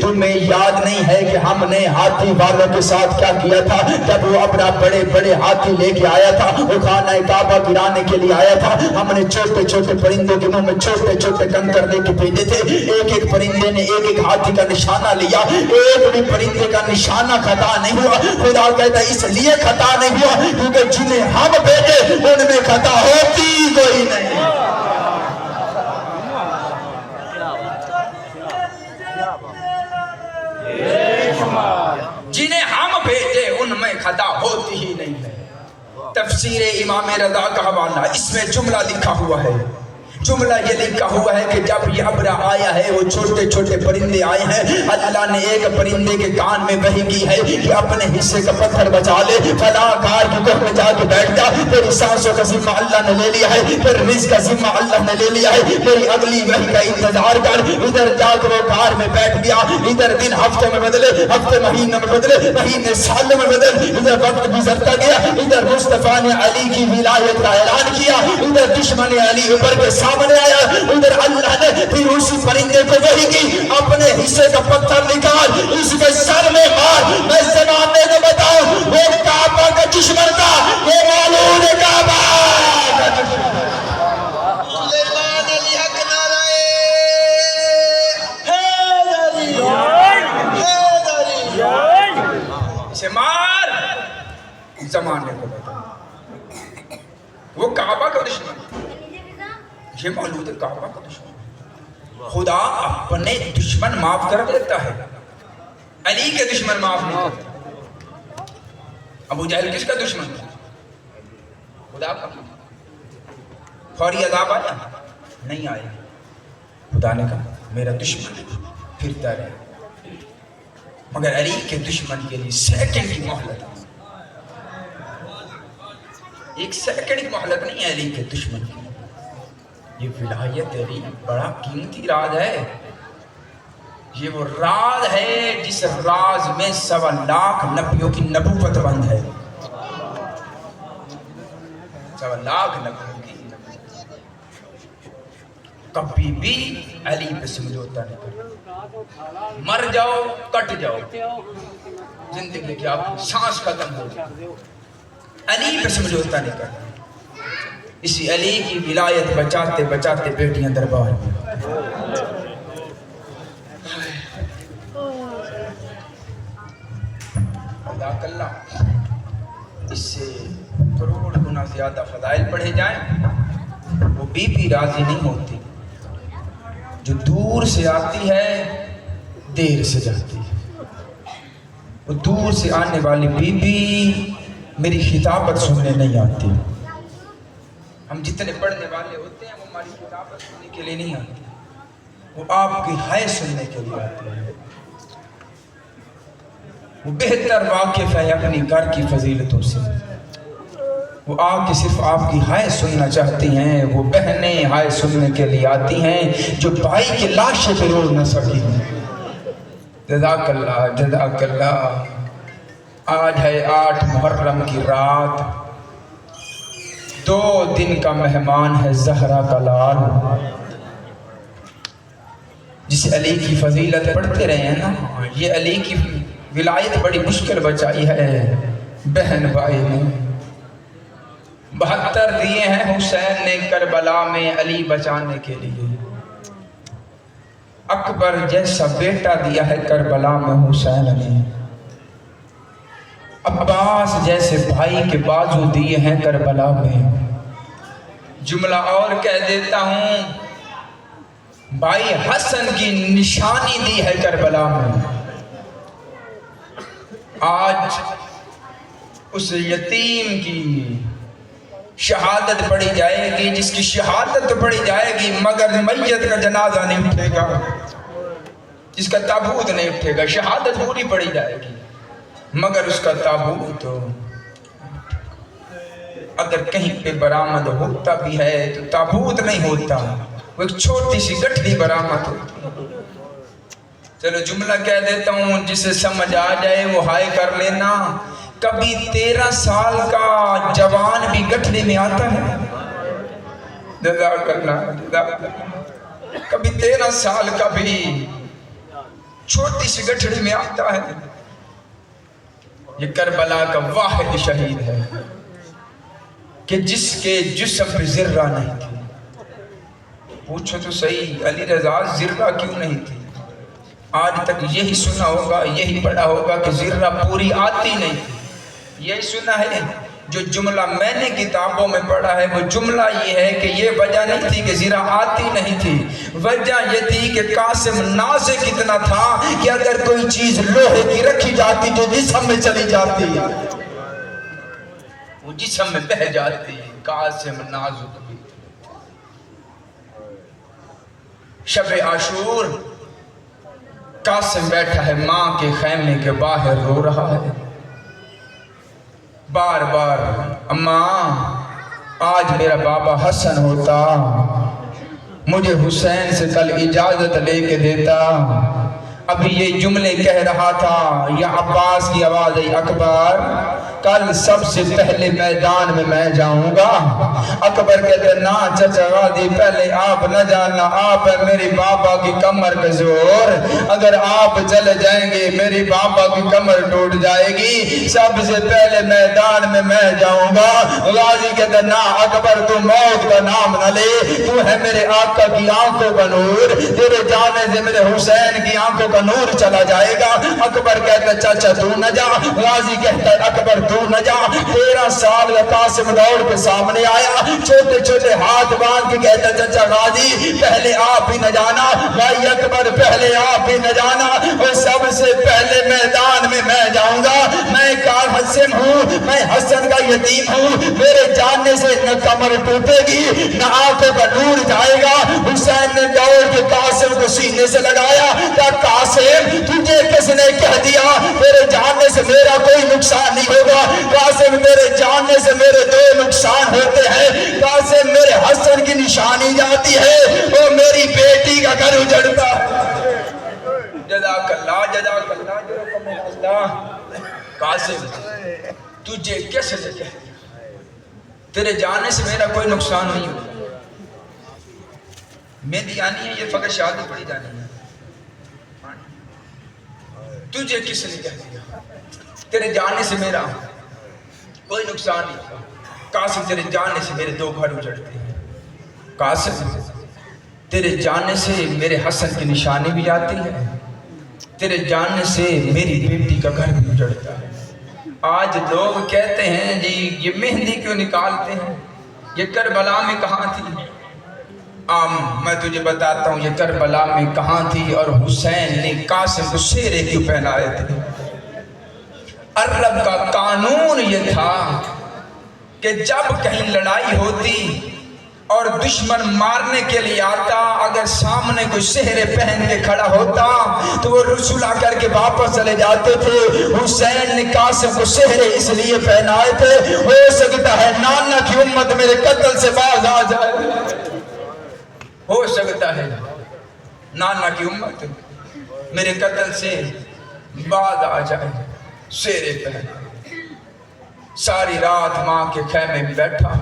تمہیں یاد نہیں ہے کہ ہم نے ہاتھی والوں کے ساتھ کیا کیا تھا جب وہ اپنا بڑے بڑے ہاتھی لے کے آیا تھا, وہ خانہ کعبہ گرانے کے لیے آیا تھا. ہم نے چھوٹے چھوٹے پرندوں کے منہ میں چھوٹے چھوٹے کنکر دے کے بھیجے تھے. ایک ایک پرندے نے ایک ایک ہاتھی کا نشانہ لیا, ایک بھی پرندے کا نشانہ خطا نہیں ہوا. خدا کہتا ہے اس لیے خطا نہیں ہوا کیونکہ جنہیں ہم بھیجے ان میں خطا ہوتی کوئی نہیں. جنہیں ہم بھیجے ان میں خطا ہوتی ہی نہیں ہے. تفسیر امام رضا کا حوالہ, اس میں جملہ لکھا ہوا ہے, جملہ یہ لکھا ہوا ہے کہ جب یہ ابرہ آیا ہے وہ چھوٹے چھوٹے پرندے آئے ہیں. اللہ نے ایک پرندے کے کان میں وحی کی ہے کہ اپنے حصے کا پتھر بچا لے, فلاں کار کی کوہ میں جا کے بیٹھ جا, تیری سانسوں کا ذمہ اللہ نے لے لیا ہے, پھر رزق کا ذمہ اللہ نے لے لیا ہے, میری اگلی وحی کا انتظار کر. ادھر جا کے وہ کار میں بیٹھ گیا, ادھر دن ہفتے میں بدلے, ہفتے مہینے میں بدلے, مہینے سال میں بدل, ادھر وقت گزرتا گیا, ادھر مصطفیٰ نے علی کی ولایت کا اعلان کیا, ادھر دشمن علی اوپر کے سامنے آیا, ادھر اللہ نے پھر اسی پرندے کو وحی کی, اپنے حصے کا پتھر نکال, اس کے سر میں مار. میں زمانے کو بتاؤں وہ کعبہ کا دشمن تھا, وہ معلوم ہے کعبہ کا دشمن. سلیمان علی حق نعرہ حیدری حیدری. اسے مار. زمانے کو بتاؤں وہ کعبہ کا دشمن, یہ مولود کعبہ کا دشمن. خدا اپنے دشمن معاف کر دیتا ہے, علی کے دشمن معاف نہیں کرتا. ابو جہل کس کا دشمن تھا؟ خدا کا. فوری عذاب آیا نہیں آیا, خدا نے کہا میرا دشمن پھرتا رہے, مگر علی کے دشمن کے لیے سیکنڈ کی مہلت, ایک سیکنڈ کی مہلت نہیں ہے علی کے دشمن کی. یہ ولایت علی بڑا قیمتی راز ہے, یہ وہ راز ہے جس راز میں 1.25 لاکھ نبیوں کی نبوت بند ہے. 1.25 لاکھ نبیوں کی نبوت. کبھی بھی علی پہ سمجھوتا نہیں کرتا. مر جاؤ کٹ جاؤ, زندگی کی آپ کی سانس ختم ہو جائے, علی پہ سمجھوتا نہیں کرتا. اسی علی کی ولایت بچاتے بچاتے بیٹیاں دربار میں. اللہ اللہ, اس سے کروڑ گنا زیادہ فضائل پڑھے جائیں. وہ بی بی راضی نہیں ہوتی جو دور سے آتی ہے دیر سے جاتی ہے. وہ دور سے آنے والی بی بی میری خطابت سننے نہیں آتی. ہم جتنے پڑھنے والے ہوتے ہیں وہ ہماری خطابت سننے کے لیے نہیں آتے, وہ آپ کی حیث سننے کے لیے آتے ہیں. وہ بہتر واقف ہے اپنی گھر کی فضیلتوں سے, وہ آ کے صرف آپ کی حیث سننا چاہتی ہیں. وہ بہنیں حیث سننے کے لیے آتی ہیں جو بھائی کی لاشیں پہ رو نہ سکی ہیں. جزاک اللہ جزاک اللہ. آج ہے 8 محرم کی رات, 2 دن کا مہمان ہے زہرا کا لال. جس علی کی فضیلت پڑھتے رہے ہیں نا, یہ علی کی ولایت بڑی مشکل بچائی ہے. بہن بھائی نے 72 دیے ہیں حسین نے کربلا میں علی بچانے کے لیے. اکبر جیسا بیٹا دیا ہے کربلا میں حسین نے. عباس جیسے بھائی کے بازو دیے ہیں کربلا میں. جملہ اور کہہ دیتا ہوں, بھائی حسن کی نشانی دی ہے کربلا میں. آج اس یتیم کی شہادت پڑھی جائے گی, جس کی شہادت پڑھی جائے گی مگر میت کا جنازہ نہیں اٹھے گا, جس کا تابوت نہیں اٹھے گا. شہادت پوری پڑھی جائے گی مگر اس کا تابوت تو اگر کہیں پہ برآمد ہوتا بھی ہے تو تابوت نہیں ہوتا, وہ ایک چھوٹی سی گٹھلی برآمد ہوتی. چلو جملہ کہہ دیتا ہوں, جسے سمجھ آ جائے وہ ہائے کر لینا. کبھی 13 سال کا جوان بھی گٹھلی میں آتا ہے. جزاک اللہ جزاک اللہ. کبھی 13 سال کا بھی چھوٹی سی گٹھڑی میں آتا ہے. یہ کربلا کا واحد شہید ہے کہ جس کے جسم پہ ذرہ نہیں تھی. پوچھو تو صحیح علی رضا ذرہ کیوں نہیں تھی؟ آج تک یہی سنا ہوگا، یہی پڑھا ہوگا کہ ذرہ پوری آتی نہیں تھی. یہی سنا ہے. جو جملہ میں نے کتابوں میں پڑھا ہے وہ جملہ یہ ہے کہ یہ وجہ نہیں تھی کہ ذرہ آتی نہیں تھی، وجہ یہ تھی کہ قاسم نازک کتنا تھا کہ اگر کوئی چیز لوہے کی رکھی جاتی تو جسم میں چلی جاتی، وہ جسم میں بہہ جاتی. قاسم نازک بھی. شب عاشور قاسم بیٹھا ہے ماں کے خیمے کے باہر رو رہا ہے. بار بار اماں آج میرا بابا حسن ہوتا، مجھے حسین سے کل اجازت لے کے دیتا. ابھی یہ جملے کہہ رہا تھا یا عباس کی آواز آئی اکبر کل سب سے پہلے میدان میں میں جاؤں گا. اکبر کہتے نا چچا غازی پہلے آپ نہ جانا، آپ ہے میری بابا کی کمر کا زور، اگر آپ چلے جائیں گے میری بابا کی کمر ٹوٹ جائے گی، سب سے پہلے میدان میں میں جاؤں گا. غازی کہتے نا اکبر تو موت کا نام نہ لے، تو ہے میرے آقا کی آنکھوں کا نور، تیرے جانے سے میرے حسین کی آنکھوں کا نور چلا جائے گا. اکبر کہتا چاچا تو نہ جا. غازی کہتا اکبر تو نہ جا. 13 سال کا قاسم دوڑ کے سامنے آیا، چھوٹے چھوٹے ہاتھ باندھ کے کہتا چچا غازی پہلے آپ ہی نہ جانا. بھائی اکبر پہلے آپ ہی نہ جانا، اور سب سے پہلے میدان میں جاؤں گا. میں قاسم ہوں، میں حسن کا یتیم ہوں، میرے جاننے سے نہ کمر ٹوٹے گی نہ آنکھوں کا نور جائے گا. حسین نے دوڑ کے قاسم کو سینے سے لگایا. قاسم تجھے کس نے کہہ دیا میرے جاننے سے میرا کوئی نقصان نہیں ہوگا؟ قاسم میرے جاننے سے میرے 2 نقصان ہوتے ہیں. قاسم میرے حسن کی نشانی جاتی ہے اور میری بیٹی کا گھر اجڑتا ہے. جزاک اللہ جزاک اللہ جزاک اللہ. قاسم تجھے کس نے کہہ دیا تیرے جاننے سے میرا کوئی نقصان نہیں ہوگا؟ مہندی آنی ہے یہ فقط شادی پڑی جانی ہے. تجھے کس نے کہہ دیا تیرے جانے سے میرا کوئی نقصان نہیں ہوگا؟ قاسم تیرے جانے سے میرے 2 گھر اجڑتے ہیں. قاسم تیرے جانے سے میرے حسن کی نشانی بھی جاتی ہے، تیرے جانے سے میری بیٹی کا گھر بھی اجڑتا ہے. آج لوگ کہتے ہیں جی یہ مہندی کیوں نکالتے ہیں، یہ کربلا میں کہاں تھی؟ میں تجھے بتاتا ہوں یہ کربلا میں کہاں تھی اور حسین نے قاسم کو شیرے کیوں پہنائے تھے. عرب کا قانون یہ تھا کہ جب کہیں لڑائی ہوتی اور دشمن مارنے کے لیے آتا، اگر سامنے کوئی سہرے پہن کے کھڑا ہوتا تو وہ رسولہ کر کے واپس چلے جاتے تھے. حسین نے قاسم کو سہرے اس لیے پہنائے تھے ہو سکتا ہے نانا کی امت میرے قتل سے باز آ جائے، ہو سکتا ہے نانا کی امت میرے قتل سے باز آ جائے. سہرے پہنا، ساری رات ماں کے خیمے میں بیٹھا.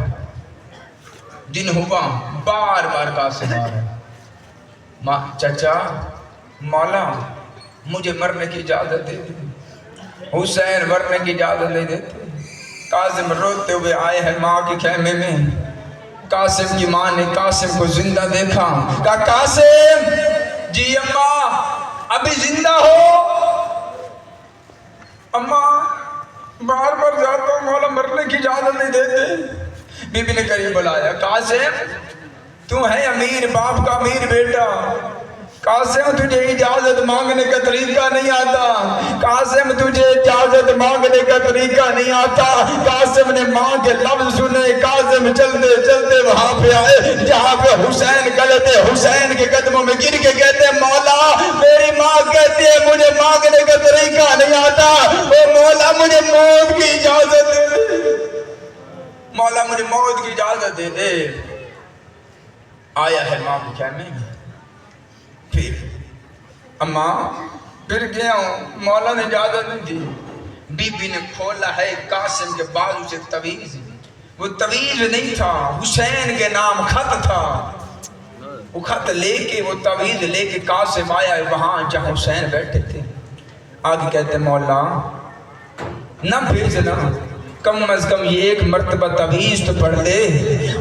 دن ہوا بار بار قاسم آ رہا ہے. ماں چچا مولا مجھے مرنے کی اجازت دے دے. حسین مرنے کی اجازت نہیں دیتے. قاسم روتے ہوئے آئے ہیں ماں کے خیمے میں. قاسم کی ماں نے قاسم کو زندہ دیکھا، کہا قاسم جی اماں ابھی زندہ ہو؟ اماں بار بار جاتا ہوں مولا مرنے کی اجازت نہیں دیتے. بی بی نے قریب بلایا، قاسم تو ہے امیر باپ کا امیر بیٹا، قاسم تجھے اجازت مانگنے کا طریقہ نہیں آتا، قاسم تجھے اجازت مانگنے کا طریقہ نہیں آتا. قاسم نے ماں کے لفظ سنے. قاسم چلتے چلتے وہاں پہ آئے جہاں پہ حسین کھڑے تھے. حسین کے قدموں میں گر کے کہتے ہیں مولا میری ماں کہتی ہے مجھے مانگنے کا طریقہ نہیں آتا، او مولا مجھے موت کی اجازت دے دے، مولا مجھے موت کی اجازت دے دے. آیا ہے ماں کے خیمے میں. پھر اماں پھر گیا ہوں مولا نے اجازت نہیں دی. بی بی نے کھولا ہے قاسم کے بازو سے تعویذ. وہ تعویذ نہیں تھا، حسین کے نام خط تھا. وہ خط لے کے وہ تعویذ لے کے قاسم آیا وہاں جہاں حسین بیٹھے تھے. آگے کہتے مولا نہ بھیجنا، کم از کم یہ ایک مرتبہ تعویذ تو پڑھ لے.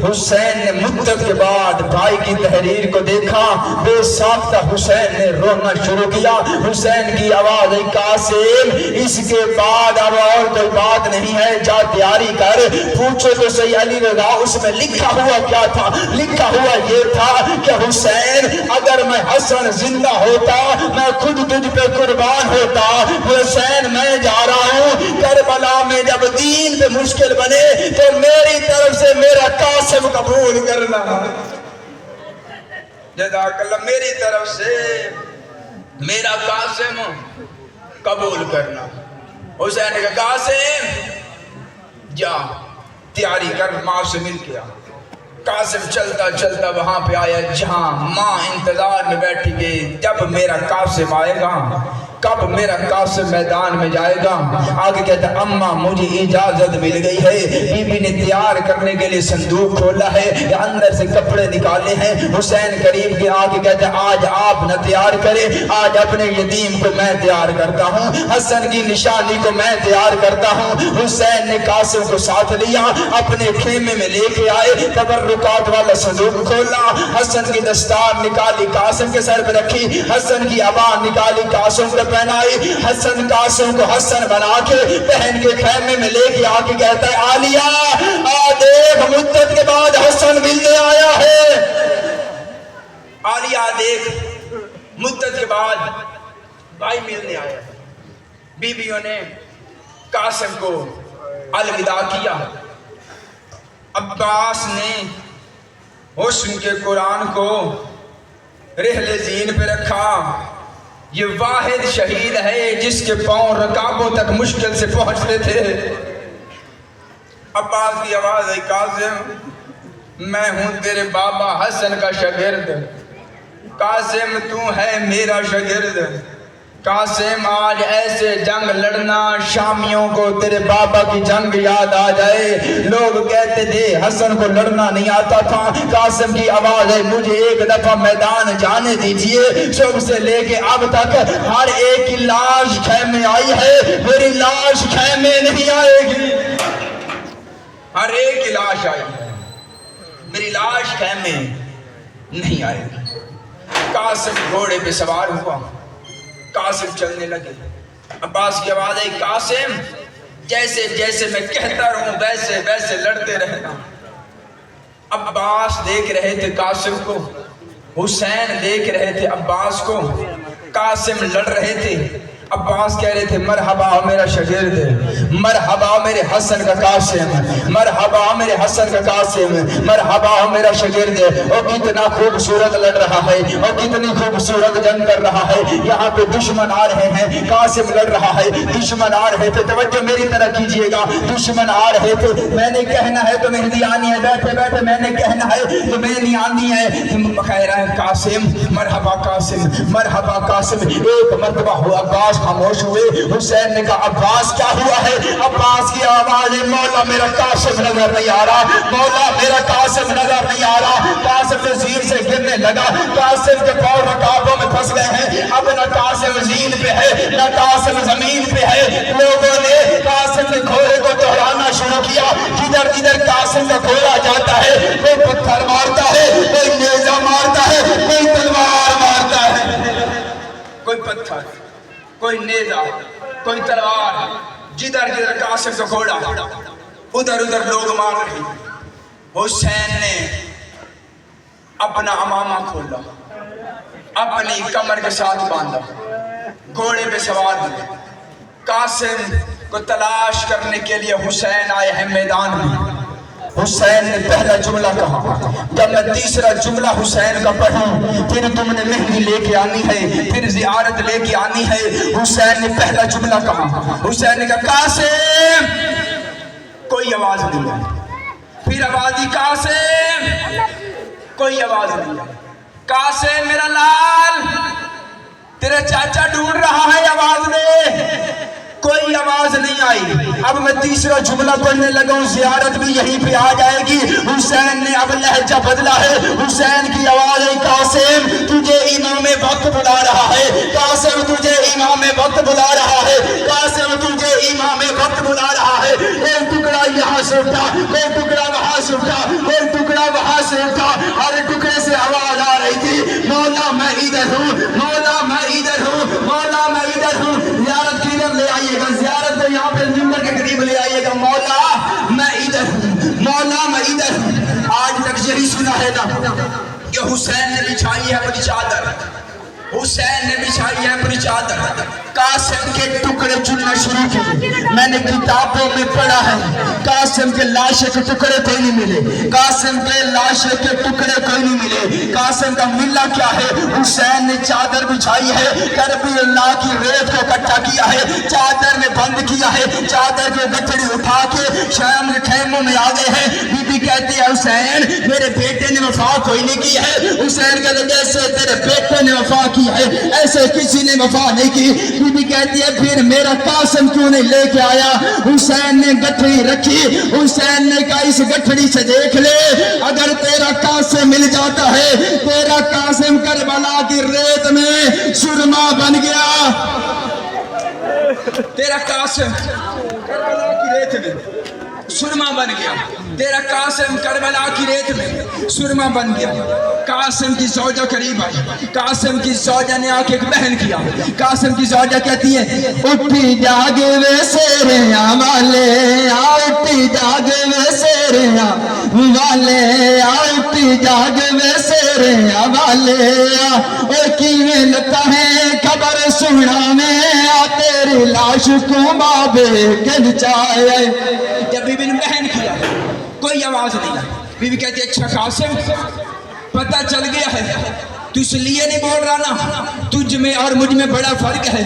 حسین نے مدت کے بعد بھائی کی تحریر کو دیکھا، بے ساختہ حسین نے رونا شروع کیا. حسین کی آواز آئی قاسم اس کے بعد اب اور کوئی بات نہیں ہے، جا تیاری کر. پوچھو تو صحیح علی رضا اس میں لکھا ہوا کیا تھا؟ لکھا ہوا یہ تھا کہ حسین اگر میں حسن زندہ ہوتا میں خود تجھ پہ قربان ہوتا. حسین میں جا رہا ہوں کربلا میں جب دین پہ مشکل بنے تو میری طرف سے میرا قاسم قبول کرنا. جزاک اللہ، میری طرف سے میرا قاسم قبول کرنا. حسین نے کہا قاسم جا تیاری کر، ماں سے مل کے آ. قاسم چلتا چلتا وہاں پہ آیا جہاں ماں انتظار میں بیٹھی گئی جب میرا قاسم آئے گا، کب میرا قاسم میدان میں جائے گا. آگے کہتا اماں مجھے اجازت مل گئی ہے. بی بی نے تیار کرنے کے لیے صندوق کھولا ہے، اندر سے کپڑے نکالے ہیں. حسین قریب کے آگے کہتا آج آپ نہ تیار کرے، آج اپنے یتیم کو میں تیار کرتا ہوں، حسن کی نشانی کو میں تیار کرتا ہوں. حسین نے قاسم کو ساتھ لیا، اپنے خیمے میں لے کے آئے، تبرکات والا صندوق کھولا، حسن کی دستار نکالی قاسم کے سر پہ رکھی، حسن کی عبا نکالی قاسم کو پہنائی. حسن قاسم کو حسن بنا کے پہن کے خیمے میں لے کے آ کے کہتا ہے عالیہ آ دیکھ مدت کے بعد حسن ملنے آیا ہے. عالیہ دیکھ مدت کے بعد بھائی ملنے آیا. بیویوں نے قاسم کو الوداع کیا. عباس نے حسن کے قرآن کو رحل زین پہ رکھا. یہ واحد شہید ہے جس کے پاؤں رکابوں تک مشکل سے پہنچتے تھے. عباس کی آواز ہے قاسم میں ہوں تیرے بابا حسن کا شاگرد. قاسم تو ہے میرا شاگرد. قاسم آج ایسے جنگ لڑنا شامیوں کو تیرے بابا کی جنگ یاد آ جائے. لوگ کہتے تھے حسن کو لڑنا نہیں آتا تھا. قاسم کی آواز ہے مجھے ایک دفعہ میدان جانے دیجئے. صبح سے لے کے اب تک ہر ایک کی لاش خیمے آئی ہے، میری لاش خیمے نہیں آئے گی. ہر ایک کی لاش آئی ہے، میری لاش خیمے نہیں آئے گی. قاسم گھوڑے پہ سوار ہوا، قاسم چلنے لگے. عباس کی آواز ہے قاسم جیسے جیسے میں کہتا رہوں ویسے ویسے لڑتے رہنا. عباس دیکھ رہے تھے قاسم کو، حسین دیکھ رہے تھے عباس کو. قاسم لڑ رہے تھے، عباس کہہ رہے تھے مرحبا میرا شاگرد، مرحبا میرے حسن کا قاسم، مرحبا میرے حسن کا قاسم، مرحبا میرا شاگرد. اور کتنا خوبصورت لڑ رہا ہے اور کتنی خوبصورت جنگ کر رہا ہے. یہاں پہ دشمن آ رہے ہیں، قاسم لڑ رہا ہے. دشمن آ رہے تھے، توجہ میری طرح کیجئے گا. دشمن آ رہے تھے، میں نے کہنا ہے تو مہدی آنی ہے، بیٹھے بیٹھے میں نے کہنا ہے تو مہدی آنی ہے. کہہ رہا ہے قاسم مرحبا قاسم، مرحبا قاسم. ایک مرتبہ ہوا عباس خاموش ہوئے. حسین نے کہا عباس کیا ہوا ہے؟ عباس کی آواز ہے مولا میرا قاسم نظر نہیں آ رہا، مولا میرا قاسم نظر نہیں آ رہا. قاسم زین سے گرنے لگا، قاسم کے پاؤں رکابوں میں پھنس گئے ہیں. اب نہ قاسم زین پہ ہے نہ قاسم زمین پہ ہے. لوگوں نے قاسم کے گھوڑے کو دوہرانا شروع کیا. جدھر جدھر قاسم کا گھوڑا جاتا ہے کوئی پتھر مارتا ہے، کوئی نیزہ مارتا ہے، کوئی تلوار مارتا ہے. کوئی پتھر، کوئی نیزہ، کوئی تلوار، جدھر جدھر قاسم کا گھوڑا ادھر ادھر لوگ مار رہے. حسین نے اپنا امامہ کھولا، اپنی کمر کے ساتھ باندھا، گھوڑے پہ سوار ہوئے. قاسم کو تلاش کرنے کے لیے حسین آئے ہیں میدان میں. حسین نے پہلا جملہ کہا. جب میں تیسرا جملہ حسین کا پڑھوں پھر تم نے مہندی لے کے آنی ہے، پھر زیارت لے کے آنی ہے. حسین نے پہلا جملہ کہا. حسین نے کہا قاسم، کوئی آواز نہیں آئی. پھر آواز دی قاسم، کوئی آواز نہیں آئی. قاسم میرا لال تیرے چاچا ڈھونڈ رہا ہے، آواز دے. کوئی آواز نہیں آئی۔ اب میں تیسرا جملہ پڑھنے لگا ہوں، زیارت بھی یہیں پہ آ جائے گی۔ حسین نے اب لہجہ بدلا ہے، حسین کی آواز ہے، قاسم تجھے امام وقت بلا رہا ہے، قاسم تجھے امام وقت بلا رہا ہے، قاسم تجھے امام وقت بلا رہا ہے۔ ایک ٹکڑا یہاں سے اٹھا، ایک ٹکڑا وہاں سے اٹھا، ایک ٹکڑا وہاں سے اٹھا، ہر ٹکڑے سے آواز آ رہی تھی، مولا میں ادھر ہوں، مولا میں ادھر ہوں، مولا میں ادھر ہوں۔ زیارت کدھر لے آئیے گا؟ زیارت کو یہاں پہ ممبر کے قریب لے آئیے گا، مولا میں ادھر ہوں، مولا میں ادھر ہوں۔ آج تک یہی سنا ہے نا کہ حسین نے بچھائی ہے اپنی چادر، حسین نے بچھائی ہے اپنی چادر، قاسم کے ٹکڑے چننا شروع کیے۔ میں نے کتابوں میں پڑھا ہے قاسم کے لاشے کے ٹکڑے کوئی نہیں ملے، قاسم کے لاشے کے ٹکڑے کوئی نہیں ملے۔ قاسم کا ملا کیا ہے؟ حسین نے چادر بچھائی ہے، کربلا اللہ کی ریت کو اکٹھا کیا ہے، چادر میں بند کیا ہے، چادر کی گٹھڑی اٹھا کے شام کے خیموں میں آ گئے ہیں۔ بی بی کہتی ہے حسین میرے بیٹے نے وفا کوئی نہیں کی ہے۔ حسین کہتے ہیں جیسے تیرے بیٹے نے وفا کی ہے ایسے کسی نے وفا نہیں کی۔ بی بی کہتی ہے پھر میرا قاسم کیوں نہیں لے کے آیا؟ حسین نے گٹھڑی رکھی، حسین نے کہا اس گٹھڑی سے دیکھ لے، اگر تیرا قاسم مل جاتا ہے، تیرا قاسم کربلا کی ریت میں سرما بن گیا، تیرا قاسم کربلا کی ریت میں سرما بن گیا، تیرا قاسم کربلا کی ریت میں سرما بن گیا۔ قاسم کی زوجہ قریب آئی، قاسم کی زوجہ نے آ کے ایک بہن کیا، قاسم کی زوجہ کہتی ہے اٹھی جاگ وے سیریاں والے اٹھی جاگ وے سیریاں والے اٹھی جاگ وے سیریاں والے اور کیویں لتا ہے خبر سنا میں تیری لاش کو بابے کے نچائے۔ جب بی بی نے بہن کیا کوئی آواز نہیں آئی، بی بی کہتی ہے اچھا قاسم پتہ چل گیا ہے، تو اس لیے نہیں بول رہا نا تجھ میں اور مجھ میں بڑا فرق ہے۔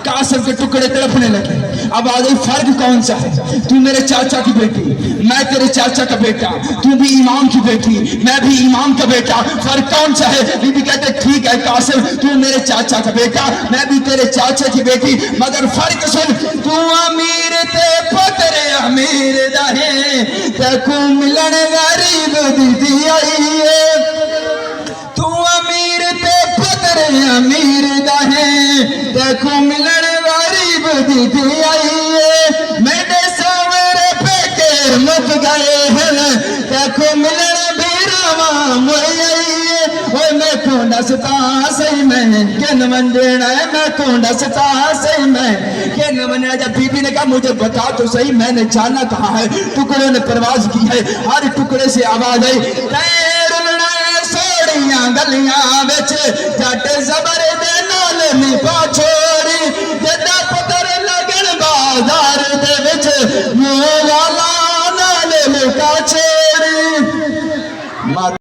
قاسم کے ٹکڑے تڑپنے لگے، اب آگئی فرق کون سا ہے؟ تو میرے چاچا کی بیٹی، میں تیرے چاچا کا بیٹا، تو بھی امام کی بیٹی، میں بھی امام کا بیٹا، فرق کون سا ہے؟ بی بی کہتے ٹھیک ہے قاسم تو میرے چاچا کا بیٹا، میں بھی تیرے چاچا کی بیٹی، مگر فرق سن، تو امیر تے پتر امیر دہے تے کو ملن غریب دی آئی ہے، تو امیر تے پتر امیر دہے دیکھو ملن غریب دی آئی ہے، میرے ساورے بیٹے مک گئے ہیں دیکھو ملن بھی رواں مر آئی ہے۔ اوہ میں کو ڈستا سی میں کن منجنا ہے، میں کو ڈستا سی میں کن منجنا۔ جب بی بی نے کہا مجھے بتا تو صحیح میں نے جانا کہاں ہے، ٹکڑوں نے پرواز کی ہے، ہر ٹکڑے سے آواز آئی تیر اڑنا سوڑیاں گلیاں وچ جٹ زبر دے نال نہیں پا چھوڑی، جدا پتر لگن بازار دے وچ منہ والا نال لکا چھوڑی۔